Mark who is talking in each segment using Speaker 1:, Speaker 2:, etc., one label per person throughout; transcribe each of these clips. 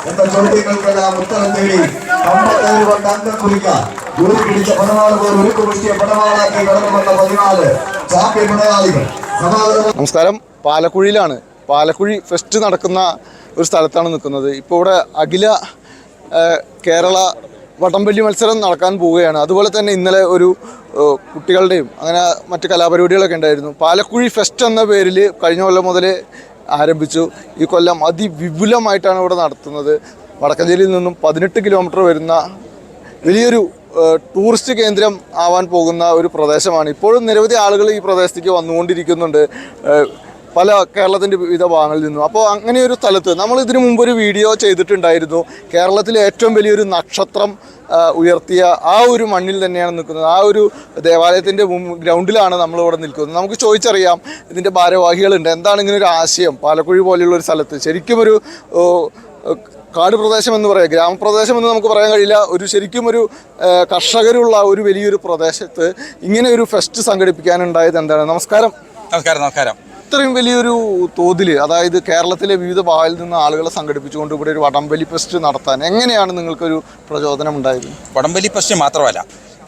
Speaker 1: എന്ന ചോദ്യങ്ങൾക്കെല്ലാം ഉത്തരം തേടി കമ്പത്തേറി കൊണ്ട് അംഗം കുറിക്കാൻ ജോലി പിടിച്ച പടവാള് പോൽ ഒരുക്കുമുഷ്ടിയ പടവാളാക്കി കടന്നു വന്ന 14 ചാമ്പ്യൻ പടയാളികൾ.
Speaker 2: നമസ്കാരം. പാലക്കുഴിയിലാണ്. പാലക്കുഴി ഫെസ്റ്റ് നടക്കുന്ന ഒരു സ്ഥലത്താണ് നിൽക്കുന്നത്. ഇപ്പോൾ ഇവിടെ അഖില കേരള വടംവലി മത്സരം നടക്കാൻ പോവുകയാണ്. അതുപോലെ തന്നെ ഇന്നലെ ഒരു കുട്ടികളുടെയും അങ്ങനെ മറ്റ് കലാപരിപാടികളൊക്കെ ഉണ്ടായിരുന്നു. പാലക്കുഴി ഫെസ്റ്റ് എന്ന പേരിൽ കഴിഞ്ഞ കൊല്ലം മുതൽ ആരംഭിച്ചു. ഈ കൊല്ലം അതിവിപുലമായിട്ടാണ് ഇവിടെ നടത്തുന്നത്. വടക്കഞ്ചേരിയിൽ നിന്നും 18 കിലോമീറ്റർ വരുന്ന വലിയൊരു ടൂറിസ്റ്റ് കേന്ദ്രം ആവാൻ പോകുന്ന ഒരു പ്രദേശമാണ്. ഇപ്പോഴും നിരവധി ആളുകൾ ഈ പ്രദേശത്തേക്ക് വന്നുകൊണ്ടിരിക്കുന്നുണ്ട് പല കേരളത്തിൻ്റെ വിവിധ ഭാഗങ്ങളിൽ നിന്നും. അപ്പോൾ അങ്ങനെ ഒരു സ്ഥലത്ത് നമ്മൾ ഇതിനു മുമ്പ് ഒരു വീഡിയോ ചെയ്തിട്ടുണ്ടായിരുന്നു. കേരളത്തിലെ ഏറ്റവും വലിയൊരു നക്ഷത്രം ഉയർത്തിയ ആ ഒരു മണ്ണിൽ തന്നെയാണ് നിൽക്കുന്നത്. ആ ഒരു ദേവാലയത്തിൻ്റെ ഗ്രൗണ്ടിലാണ് നമ്മളിവിടെ നിൽക്കുന്നത്. നമുക്ക് ചോദിച്ചറിയാം ഇതിൻ്റെ ഭാരവാഹികളുണ്ട്, എന്താണ് ഇങ്ങനെ ഒരു ആശയം പാലക്കുഴി പോലെയുള്ള ഒരു സ്ഥലത്ത്. ശരിക്കും ഒരു കാട് പ്രദേശം എന്ന് പറയാം, ഗ്രാമപ്രദേശം എന്ന് നമുക്ക് പറയാൻ കഴിയില്ല. ശരിക്കും ഒരു കർഷകരുള്ള ഒരു വലിയൊരു പ്രദേശത്ത് ഇങ്ങനെ ഒരു ഫെസ്റ്റ് സംഘടിപ്പിക്കാനുണ്ടായത് എന്താണ്? നമസ്കാരം.
Speaker 3: നമസ്കാരം.
Speaker 2: ഇത്രയും വലിയൊരു തോതിൽ, അതായത് കേരളത്തിലെ വിവിധ ഭാഗങ്ങളിൽ നിന്ന് ആളുകളെ സംഘടിപ്പിച്ചുകൊണ്ട് ഇവിടെ ഒരു വടംവലി ഫെസ്റ്റ് നടത്താൻ എങ്ങനെയാണ് നിങ്ങൾക്കൊരു പ്രചോദനം ഉണ്ടായത്?
Speaker 3: വടംവലി ഫെസ്റ്റ് മാത്രമല്ല,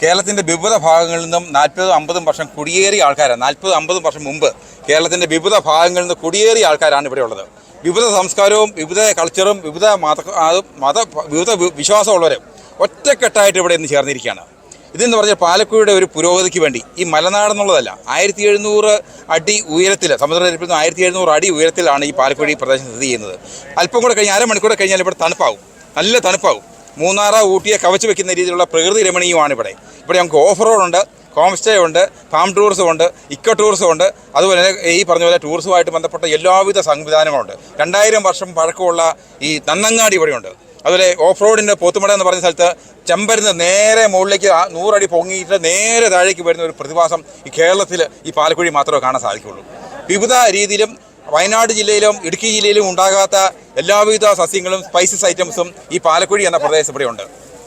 Speaker 3: കേരളത്തിൻ്റെ വിവിധ ഭാഗങ്ങളിൽ നിന്നും 40-50 വർഷം കുടിയേറിയ ആൾക്കാരാണ്. 40-50 വർഷം മുമ്പ് കേരളത്തിൻ്റെ വിവിധ ഭാഗങ്ങളിൽ നിന്ന് കുടിയേറിയ ആൾക്കാരാണ് ഇവിടെ ഉള്ളത്. വിവിധ സംസ്കാരവും വിവിധ കൾച്ചറും വിവിധ വിവിധ വിശ്വാസമുള്ളവരും ഒറ്റക്കെട്ടായിട്ട് ഇവിടെ ഇന്ന് ചേർന്നിരിക്കുകയാണ്. ഇതെന്ന് പറഞ്ഞാൽ പാലക്കുഴിയുടെ ഒരു പുരോഗതിക്ക് വേണ്ടി ഈ മലനാടെന്നുള്ളതല്ല, 1700 അടി ഉയരത്തിൽ, സമുദ്രനിരപ്പിൽ നിന്ന് 1700 അടി ഉയരത്തിലാണ് ഈ പാലക്കുഴി പ്രദേശം സ്ഥിതി ചെയ്യുന്നത്. അല്പം കൂടെ കഴിഞ്ഞ് അരമണിക്കൂർ കഴിഞ്ഞാൽ ഇവിടെ തണുപ്പാകും, നല്ല തണുപ്പാകും. മൂന്നാർ ഊട്ടിയെ കവച്ച് വെക്കുന്ന രീതിയിലുള്ള പ്രകൃതി രമണീയമാണ് ഇവിടെ. ഇവിടെ നമുക്ക് ഓഫ് റോഡുണ്ട്, ഹോം സ്റ്റേ ഉണ്ട്, ഫാം ടൂറിസം ഉണ്ട്, ഇക്കോ ടൂറിസം ഉണ്ട്. അതുപോലെ ഈ പറഞ്ഞ പോലെ ടൂറിസവുമായിട്ട് ബന്ധപ്പെട്ട എല്ലാവിധ സംവിധാനങ്ങളുണ്ട്. 2000 വർഷം പഴക്കമുള്ള ഈ നന്നങ്ങാടി ഇവിടെയുണ്ട്. അതുപോലെ ഓഫ് റോഡിൻ്റെ പോത്തുമട എന്ന് പറഞ്ഞ സ്ഥലത്ത് ചെമ്പരുന്ന് നേരെ മുകളിലേക്ക് 100 അടി പൊങ്ങിയിട്ട് നേരെ താഴേക്ക് വരുന്ന ഒരു പ്രതിഭാസം ഈ കേരളത്തിൽ ഈ പാലക്കുഴി മാത്രമേ കാണാൻ സാധിക്കുകയുള്ളൂ. വിവിധ രീതിയിലും വയനാട് ജില്ലയിലും ഇടുക്കി ജില്ലയിലും ഉണ്ടാകാത്ത എല്ലാവിധ സസ്യങ്ങളും സ്പൈസസ് ഐറ്റംസും ഈ പാലക്കുഴി എന്ന പ്രദേശം ഇവിടെയുണ്ട്.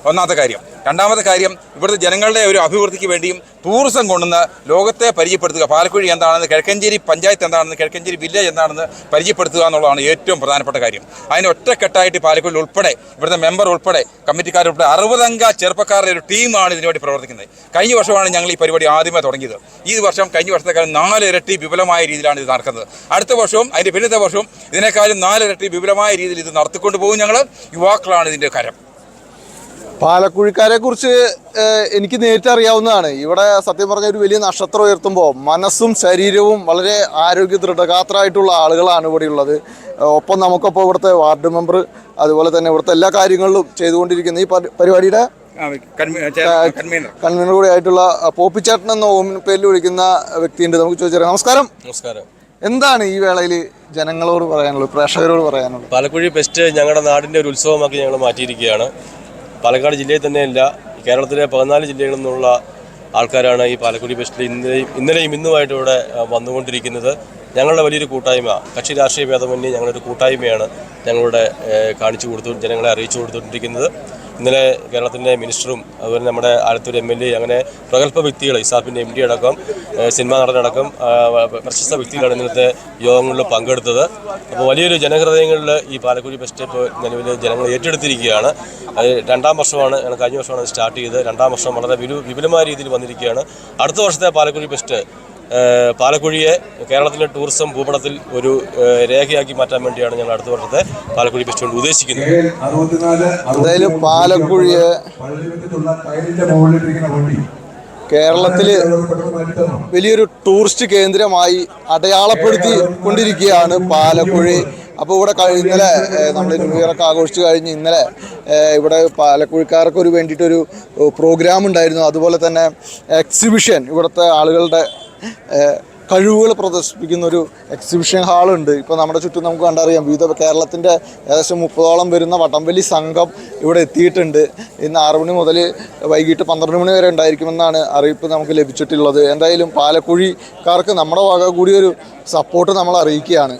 Speaker 3: ഒന്നാമത്തെ കാര്യം. രണ്ടാമത്തെ കാര്യം, ഇവിടുത്തെ ജനങ്ങളുടെ ഒരു അഭിവൃദ്ധിക്ക് വേണ്ടിയും ടൂറിസം കൊണ്ടുവന്ന് ലോകത്തെ പരിചയപ്പെടുത്തുക. പാലക്കുഴി എന്താണെന്ന്, കിഴക്കഞ്ചേരി പഞ്ചായത്ത് എന്താണെന്ന്, കിഴക്കഞ്ചേരി വില്ലേജ് എന്താണെന്ന് പരിചയപ്പെടുത്തുക എന്നുള്ളതാണ് ഏറ്റവും പ്രധാനപ്പെട്ട കാര്യം. അതിന് ഒറ്റക്കെട്ടായിട്ട് പാലക്കുഴി ഉൾപ്പെടെ ഇവിടുത്തെ മെമ്പർ ഉൾപ്പെടെ കമ്മിറ്റിക്കാരുൾപ്പെടെ 60 അംഗ ചെറുപ്പക്കാരുടെ ഒരു ടീമാണ് ഇതിനുവേണ്ടി പ്രവർത്തിക്കുന്നത്. കഴിഞ്ഞ വർഷമാണ് ഞങ്ങൾ ഈ പരിപാടി ആദ്യമേ തുടങ്ങിയത്. ഈ വർഷം കഴിഞ്ഞ വർഷത്തെക്കാളും 4 ഇരട്ടി വിപുലമായ രീതിയിലാണ് ഇത് നടക്കുന്നത്. അടുത്ത വർഷവും അതിൻ്റെ പിന്നത്തെ വർഷവും ഇതിനേക്കാളും 4 ഇരട്ടി വിപുലമായ രീതിയിൽ ഇത് നടത്തിക്കൊണ്ട് പോകും. ഞങ്ങൾ യുവാക്കളാണ് ഇതിൻ്റെ കരം.
Speaker 2: പാലക്കുഴിക്കാരെ കുറിച്ച് എനിക്ക് നേരിട്ട് അറിയാവുന്നതാണ്. ഇവിടെ സത്യം പറഞ്ഞ ഒരു വലിയ നക്ഷത്രം ഉയർത്തുമ്പോൾ മനസ്സും ശരീരവും വളരെ ആരോഗ്യ ദൃഢഗാത്രമായിട്ടുള്ള ആളുകളാണ് ഇവിടെ ഉള്ളത്. ഒപ്പം നമുക്കൊപ്പം ഇവിടുത്തെ വാർഡ് മെമ്പർ, അതുപോലെ തന്നെ ഇവിടുത്തെ എല്ലാ കാര്യങ്ങളിലും ചെയ്തുകൊണ്ടിരിക്കുന്ന ഈ പരിപാടിയുടെ കൺവീനർ കൂടി ആയിട്ടുള്ള പോപ്പിച്ചേട്ടൻ എന്ന പേരിൽ വിളിക്കുന്ന വ്യക്തിയുണ്ട്. നമുക്ക് ചോദിച്ചറിയാം. നമസ്കാരം.
Speaker 4: നമസ്കാരം.
Speaker 2: എന്താണ് ഈ വേളയിൽ ജനങ്ങളോട് പറയാനുള്ളത്, പ്രേക്ഷകരോട് പറയാനുള്ളത്?
Speaker 4: പാലക്കുഴി ഫെസ്റ്റ് ഞങ്ങളുടെ നാടിൻ്റെ ഒരു ഉത്സവമാക്കി ഞങ്ങൾ മാറ്റിയിരിക്കുകയാണ്. പാലക്കാട് ജില്ലയിൽ തന്നെയല്ല, കേരളത്തിലെ 14 ജില്ലകളിൽ നിന്നുള്ള ആൾക്കാരാണ് ഈ പാലക്കുഴി ഫെസ്റ്റിൽ ഇന്നലെയും ഇന്നുമായിട്ട് ഇവിടെ വന്നുകൊണ്ടിരിക്കുന്നത്. ഞങ്ങളുടെ വലിയൊരു കൂട്ടായ്മ, കക്ഷി രാഷ്ട്രീയ ഭേദമന്യേ ഞങ്ങളൊരു കൂട്ടായ്മയാണ് ഞങ്ങളുടെ ജനങ്ങളെ അറിയിച്ചു കൊടുത്തുകൊണ്ടിരിക്കുന്നത്. ഇന്നലെ കേരളത്തിൻ്റെ മിനിസ്റ്ററും അതുപോലെ നമ്മുടെ ആലത്തൂർ MLA, അങ്ങനെ പ്രഗത്ഭ വ്യക്തികൾ, ഇസാഫിൻ്റെ MD അടക്കം, സിനിമാ നടനടക്കം പ്രശസ്ത വ്യക്തികളാണ് ഇന്നത്തെ യോഗങ്ങളിൽ പങ്കെടുത്തത്. അപ്പോൾ വലിയൊരു ജനഹൃദയങ്ങളിൽ ഈ പാലക്കുഴി ഫെസ്റ്റ് ഇപ്പോൾ നിലവിൽ ജനങ്ങൾ ഏറ്റെടുത്തിരിക്കുകയാണ്. അത് 2ാം വർഷമാണ്, കഴിഞ്ഞ വർഷമാണ് അത് സ്റ്റാർട്ട് ചെയ്തത്. 2ാം വർഷം വളരെ വിപുലമായ രീതിയിൽ വന്നിരിക്കുകയാണ്. അടുത്ത വർഷത്തെ പാലക്കുഴി ഫെസ്റ്റ് പാലക്കുഴിയെ കേരളത്തിലെ ടൂറിസം ഭൂപടത്തിൽ ഒരു രേഖയാക്കി മാറ്റാൻ വേണ്ടിയാണ് ഞങ്ങൾ അടുത്ത വർഷത്തെ പാലക്കുഴി ഫെസ്റ്റ് കൊണ്ട് ഉദ്ദേശിക്കുന്നത്.
Speaker 2: എന്തായാലും പാലക്കുഴിയെ കേരളത്തിൽ വലിയൊരു ടൂറിസ്റ്റ് കേന്ദ്രമായി അടയാളപ്പെടുത്തി കൊണ്ടിരിക്കുകയാണ് പാലക്കുഴി. അപ്പോൾ ഇവിടെ ഇന്നലെ നമ്മൾ ന്യൂ ഇയറൊക്കെ ആഘോഷിച്ച് കഴിഞ്ഞ് ഇന്നലെ ഇവിടെ പാലക്കുഴിക്കാർക്ക് ഒരു വേണ്ടിയിട്ടൊരു പ്രോഗ്രാം ഉണ്ടായിരുന്നു. അതുപോലെ തന്നെ എക്സിബിഷൻ, ഇവിടുത്തെ ആളുകളുടെ കഴിവുകൾ പ്രദർശിപ്പിക്കുന്ന ഒരു എക്സിബിഷൻ ഹാളുണ്ട്. ഇപ്പോൾ നമ്മുടെ ചുറ്റും നമുക്ക് കണ്ടറിയാം. വിവിധ കേരളത്തിൻ്റെ ഏകദേശം 30ഓളം വരുന്ന വടംവലി സംഘം ഇവിടെ എത്തിയിട്ടുണ്ട്. ഇന്ന് 6 മണി മുതൽ വൈകിട്ട് 12 മണി വരെ ഉണ്ടായിരിക്കുമെന്നാണ് അറിയിപ്പ് നമുക്ക് ലഭിച്ചിട്ടുള്ളത്. എന്തായാലും പാലക്കുഴിക്കാർക്ക് നമ്മുടെ വക കൂടി ഒരു സപ്പോർട്ട് നമ്മൾ അറിയിക്കുകയാണ്.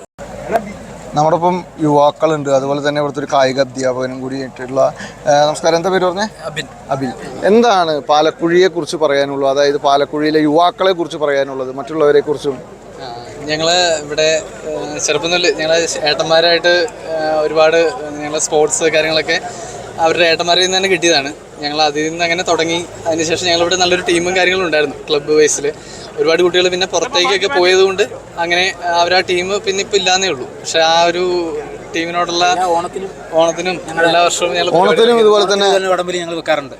Speaker 2: നമ്മുടെ ഒപ്പം യുവാക്കളുണ്ട്, അതുപോലെ തന്നെ ഇവിടുത്തെ ഒരു കായിക അധ്യാപകനും കൂടി ആയിട്ടുള്ള. നമസ്കാരം. എന്താ പേര് പറഞ്ഞേ? അബിൽ. എന്താണ് പാലക്കുഴിയെ കുറിച്ച് പറയാനുള്ളത്, അതായത് പാലക്കുഴിയിലെ യുവാക്കളെ കുറിച്ച് പറയാനുള്ളത്, മറ്റുള്ളവരെ കുറിച്ചും?
Speaker 5: ഞങ്ങൾ ഇവിടെ ചെറുപ്പം മുതൽ ഞങ്ങൾ ഏട്ടന്മാരായിട്ട് ഒരുപാട് ഞങ്ങൾ സ്പോർട്സ് കാര്യങ്ങളൊക്കെ അവരുടെ ഏട്ടന്മാരിൽ നിന്ന് തന്നെ കിട്ടിയതാണ്. ഞങ്ങൾ അതിൽ നിന്ന് അങ്ങനെ തുടങ്ങി. അതിനുശേഷം ഞങ്ങളിവിടെ നല്ലൊരു ടീമും കാര്യങ്ങളും ഉണ്ടായിരുന്നു ക്ലബ്ബ് വൈസിൽ. ഒരുപാട് കുട്ടികൾ പിന്നെ പുറത്തേക്കൊക്കെ പോയതുകൊണ്ട് അങ്ങനെ അവരാ ടീം പിന്നെ ഇപ്പോൾ ഇല്ലാന്നേ ഉള്ളൂ. പക്ഷെ ആ ഒരു ടീമിനോടുള്ള ഓണത്തിനും എല്ലാ വർഷവും
Speaker 2: ഓണത്തിനും ഇതുപോലെ തന്നെ
Speaker 6: വടംവലി ഞങ്ങൾ വെക്കാറുണ്ട്.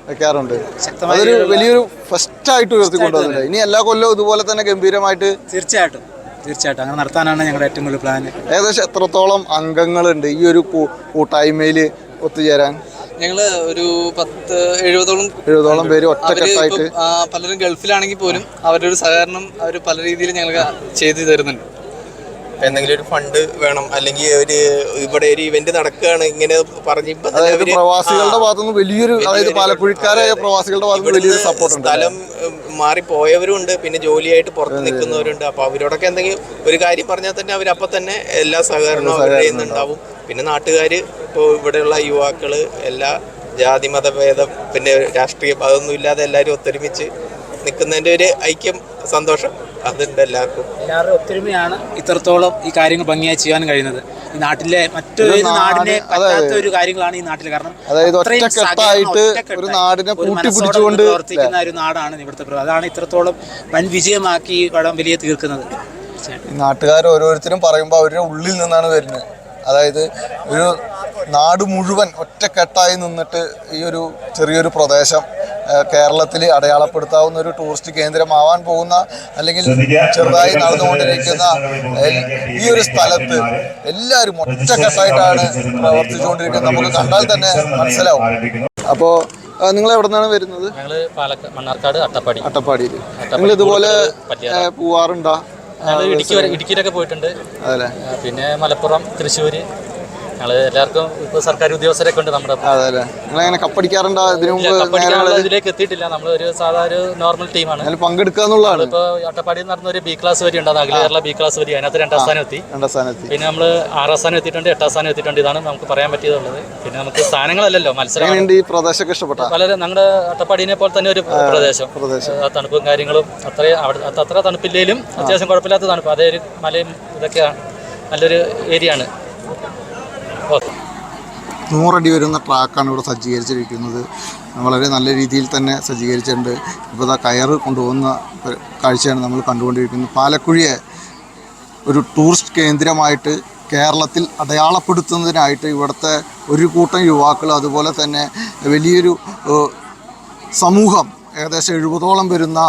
Speaker 2: അതൊരു വലിയൊരു ഫസ്റ്റ് ആയിട്ട് ഉയർത്തിക്കൊണ്ടുവന്നില്ല. ഇനി എല്ലാ കൊല്ലവും ഇതുപോലെ തന്നെ ഗംഭീരമായിട്ട്
Speaker 6: തീർച്ചയായിട്ടും അങ്ങനെ നടത്താനാണ് ഞങ്ങളുടെ ഏറ്റവും വലിയ പ്ലാൻ.
Speaker 2: ഏകദേശം എത്രത്തോളം അംഗങ്ങളുണ്ട് ഈ ഒരു കൂട്ടായ്മയിൽ ഒത്തുചേരാൻ?
Speaker 5: ഞങ്ങൾ ഒരു 70-ഓളം
Speaker 2: പേര് ഒറ്റക്കെട്ടായിട്ട്.
Speaker 5: പലരും ഗൾഫിലാണെങ്കിൽ പോലും അവരുടെ ഒരു സഹകരണം അവർ പല രീതിയിൽ ഞങ്ങൾക്ക് ചെയ്തു തരുന്നുണ്ട്.
Speaker 7: എന്തെങ്കിലും ഒരു ഫണ്ട് വേണം, അല്ലെങ്കിൽ ഇവിടെ ഒരു ഇവന്റ് നടക്കുകയാണ് ഇങ്ങനെ പറഞ്ഞ്
Speaker 2: അതായത് പ്രവാസികളുടെ ഭാഗത്തുനിന്ന് വലിയൊരു, അതായത് പാലക്കുഴിക്കാരായ പ്രവാസികളുടെ ഭാഗത്തുനിന്ന് വലിയൊരു സപ്പോർട്ട് ഉണ്ട്.
Speaker 7: സ്ഥലം മാറിപ്പോയവരുണ്ട്, പിന്നെ ജോലിയായിട്ട് പുറത്ത് നിൽക്കുന്നവരുണ്ട്. അപ്പോൾ അവരോടൊക്കെ എന്തെങ്കിലും ഒരു കാര്യം പറഞ്ഞാൽ തന്നെ അവരപ്പം തന്നെ എല്ലാ സഹകരണവും അവരുടെ കയ്യിൽ നിന്നുണ്ടാവും. പിന്നെ നാട്ടുകാർ, ഇപ്പോൾ ഇവിടെയുള്ള യുവാക്കൾ എല്ലാ ജാതി മതഭേദം പിന്നെ രാഷ്ട്രീയം അതൊന്നും ഇല്ലാതെ എല്ലാവരും ഒത്തൊരുമിച്ച് നിൽക്കുന്നതിൻ്റെ ഒരു ഐക്യം, സന്തോഷം അതുണ്ട് എല്ലാവർക്കും.
Speaker 6: എല്ലാവരുടെ ഒത്തൊരുമയാണ് ഇത്രത്തോളം ഈ കാര്യങ്ങൾ ഭംഗിയായി ചെയ്യാൻ കഴിയുന്നത്. ഈ നാട്ടിലെ മറ്റൊരു നാടിനെ പറ്റാത്ത ഒരു കാര്യങ്ങളാണ് ഈ നാട്ടിൽ. കാരണം
Speaker 2: അതായത് ഒറ്റക്കെട്ടായിട്ട് ഒരു നാടിനെ കൂട്ടിപ്പിടിച്ചുകൊണ്ട്
Speaker 6: പ്രവർത്തിക്കുന്ന ഒരു നാടാണ് ഇവിടുത്തെ. അതാണ് ഇത്രത്തോളം വൻ വിജയമാക്കി വടംവലിയെ തീർക്കുന്നത്.
Speaker 2: നാട്ടുകാർ ഓരോരുത്തരും പറയുമ്പോൾ അവരുടെ ഉള്ളിൽ നിന്നാണ് വരുന്നത്. അതായത് ഒരു നാട് മുഴുവൻ ഒറ്റക്കെട്ടായി നിന്നിട്ട് ഈ ഒരു ചെറിയൊരു പ്രദേശം കേരളത്തിൽ അടയാളപ്പെടുത്താവുന്ന ഒരു ടൂറിസ്റ്റ് കേന്ദ്രമാവാൻ പോകുന്ന, അല്ലെങ്കിൽ ചെറുതായി നടന്നുകൊണ്ടിരിക്കുന്ന ഈ ഒരു സ്ഥലത്ത് എല്ലാവരും ഒറ്റക്കെട്ടായിട്ടാണ് പ്രവർത്തിച്ചുകൊണ്ടിരിക്കുന്നത്. നമുക്ക് കണ്ടാൽ തന്നെ മനസ്സിലാവും. അപ്പോൾ നിങ്ങൾ എവിടെ നിന്നാണ് വരുന്നത്?
Speaker 8: മണ്ണാർക്കാട്
Speaker 2: അട്ടപ്പാടിയിൽ. നിങ്ങൾ ഇതുപോലെ പോവാറുണ്ടോ?
Speaker 8: ഇടുക്കിയിലൊക്കെ പോയിട്ടുണ്ട്. അതല്ലേ. പിന്നെ മലപ്പുറം, തൃശ്ശൂര്. ഞങ്ങൾ എല്ലാവർക്കും ഇപ്പോൾ സർക്കാർ ഉദ്യോഗസ്ഥരൊക്കെ ഉണ്ട് നമ്മുടെ.
Speaker 2: അതല്ലേ. നിങ്ങളെങ്ങനെ കപ്പടിക്കാറുണ്ടോ? ഇതിനു മുമ്പ്
Speaker 8: ഇതിലേക്ക് എത്തിയിട്ടില്ല. നമ്മൾ ഒരു സാധാരണ നോർമൽ ടീമാണ്.
Speaker 2: പങ്കെടുക്കുക എന്നുള്ളതാണ്.
Speaker 8: ഇപ്പോൾ അട്ടപ്പാടിയിൽ നടന്ന ഒരു ബി ക്ലാസ് വരി ഉണ്ട്, അഖില കേരള ബി ക്ലാസ് വരി. അതിനകത്ത് 2ാം സ്ഥാനം എത്തി. പിന്നെ നമ്മൾ 6ാം സ്ഥാനം എത്തിയിട്ടുണ്ട്, 8ാം സ്ഥാനം എത്തിയിട്ടുണ്ട്. ഇതാണ് നമുക്ക് പറയാൻ പറ്റിയതുള്ളത്. പിന്നെ നമുക്ക് സ്ഥാനങ്ങളല്ലല്ലോ, മത്സരം.
Speaker 2: ഈ പ്രദേശമൊക്കെ ഇഷ്ടപ്പെട്ട
Speaker 8: വളരെ നമ്മുടെ അട്ടപ്പാടിനെ പോലെ തന്നെ ഒരു പ്രദേശം. തണുപ്പും കാര്യങ്ങളും അത്ര തണുപ്പില്ലേലും അത്യാവശ്യം കുഴപ്പമില്ലാത്ത തണുപ്പ്. അതേ ഒരു മലയും ഇതൊക്കെയാണ്, നല്ലൊരു ഏരിയ ആണ്.
Speaker 2: 100 അടി വരുന്ന ട്രാക്കാണ് ഇവിടെ സജ്ജീകരിച്ചിരിക്കുന്നത്. വളരെ നല്ല രീതിയിൽ തന്നെ സജ്ജീകരിച്ചിട്ടുണ്ട്. ഇപ്പോൾ കയറ് കൊണ്ടുപോകുന്ന കാഴ്ചയാണ് നമ്മൾ കണ്ടുകൊണ്ടിരിക്കുന്നത്. പാലക്കുഴിയെ ഒരു ടൂറിസ്റ്റ് കേന്ദ്രമായിട്ട് കേരളത്തിൽ അടയാളപ്പെടുത്തുന്നതിനായിട്ട് ഇവിടുത്തെ ഒരു കൂട്ടം യുവാക്കൾ, അതുപോലെ തന്നെ വലിയൊരു സമൂഹം, ഏകദേശം 70ഓളം വരുന്ന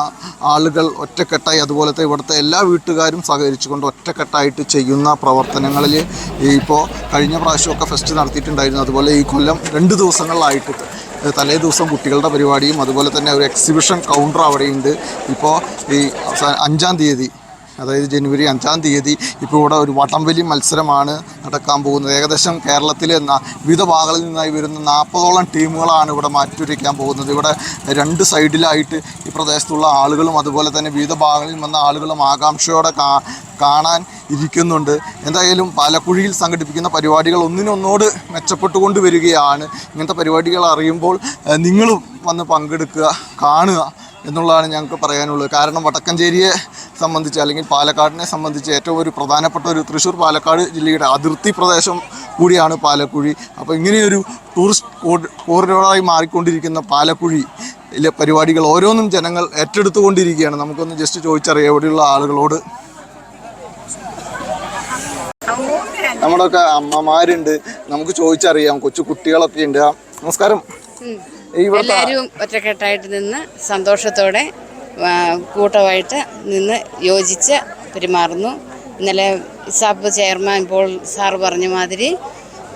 Speaker 2: ആളുകൾ ഒറ്റക്കെട്ടായി, അതുപോലത്തെ ഇവിടുത്തെ എല്ലാ വീട്ടുകാരും സഹകരിച്ചുകൊണ്ട് ഒറ്റക്കെട്ടായിട്ട് ചെയ്യുന്ന പ്രവർത്തനങ്ങളിൽ ഇപ്പോൾ കഴിഞ്ഞ പ്രാവശ്യമൊക്കെ ഫെസ്റ്റ് നടത്തിയിട്ടുണ്ടായിരുന്നു. അതുപോലെ ഈ കൊല്ലം 2 ദിവസങ്ങളിലായിട്ട് തലേ ദിവസം കുട്ടികളുടെ പരിപാടിയും അതുപോലെ തന്നെ ഒരു എക്സിബിഷൻ കൗണ്ടർ അവിടെയുണ്ട്. ഇപ്പോൾ ഈ 5-ാം തീയതി, അതായത് ജനുവരി 5-ാം തീയതി ഇപ്പോൾ ഇവിടെ ഒരു വടംവലി മത്സരമാണ് നടക്കാൻ പോകുന്നത്. ഏകദേശം കേരളത്തിലെ വിവിധ ഭാഗങ്ങളിൽ നിന്നായി വരുന്ന 40ഓളം ടീമുകളാണ് ഇവിടെ മാറ്റുരയ്ക്കാൻ പോകുന്നത്. ഇവിടെ 2 സൈഡിലായിട്ട് ഈ പ്രദേശത്തുള്ള ആളുകളും അതുപോലെ തന്നെ വിവിധ ഭാഗങ്ങളിൽ വന്ന ആളുകളും ആകാംക്ഷയോടെ കാണാൻ ഇരിക്കുന്നുണ്ട്. എന്തായാലും പാലക്കുഴിയിൽ സംഘടിപ്പിക്കുന്ന പരിപാടികൾ ഒന്നിനൊന്നോട് മെച്ചപ്പെട്ടുകൊണ്ട് വരികയാണ്. ഇങ്ങനത്തെ പരിപാടികൾ അറിയുമ്പോൾ നിങ്ങളും വന്ന് പങ്കെടുക്കുക, കാണുക എന്നുള്ളതാണ് ഞങ്ങൾക്ക് പറയാനുള്ളത്. കാരണം വടക്കഞ്ചേരിയെ സംബന്ധിച്ച്, അല്ലെങ്കിൽ പാലക്കാടിനെ സംബന്ധിച്ച് ഏറ്റവും ഒരു പ്രധാനപ്പെട്ട ഒരു തൃശ്ശൂർ പാലക്കാട് ജില്ലയുടെ അതിർത്തി പ്രദേശം കൂടിയാണ് പാലക്കുഴി. അപ്പോൾ ഇങ്ങനെയൊരു ടൂറിസ്റ്റ് കോറിഡോറായി മാറിക്കൊണ്ടിരിക്കുന്ന പാലക്കുഴിയിലെ പരിപാടികൾ ഓരോന്നും ജനങ്ങൾ ഏറ്റെടുത്തുകൊണ്ടിരിക്കുകയാണ്. നമുക്കൊന്ന് ജസ്റ്റ് ചോദിച്ചറിയാം ഇവിടെയുള്ള ആളുകളോട്. നമ്മുടെയൊക്കെ അമ്മമാരുണ്ട്, നമുക്ക് ചോദിച്ചറിയാം. കൊച്ചു കുട്ടികളൊക്കെ ഉണ്ട്. നമസ്കാരം.
Speaker 9: എല്ലാവരും ഒറ്റക്കെട്ടായിട്ട് നിന്ന് സന്തോഷത്തോടെ കൂട്ടമായിട്ട് നിന്ന് യോജിച്ച് പെരുമാറുന്നു. ഇന്നലെ ഇസാപ്പ് ചെയർമാൻ ഇപ്പോൾ സാറ് പറഞ്ഞ മാതിരി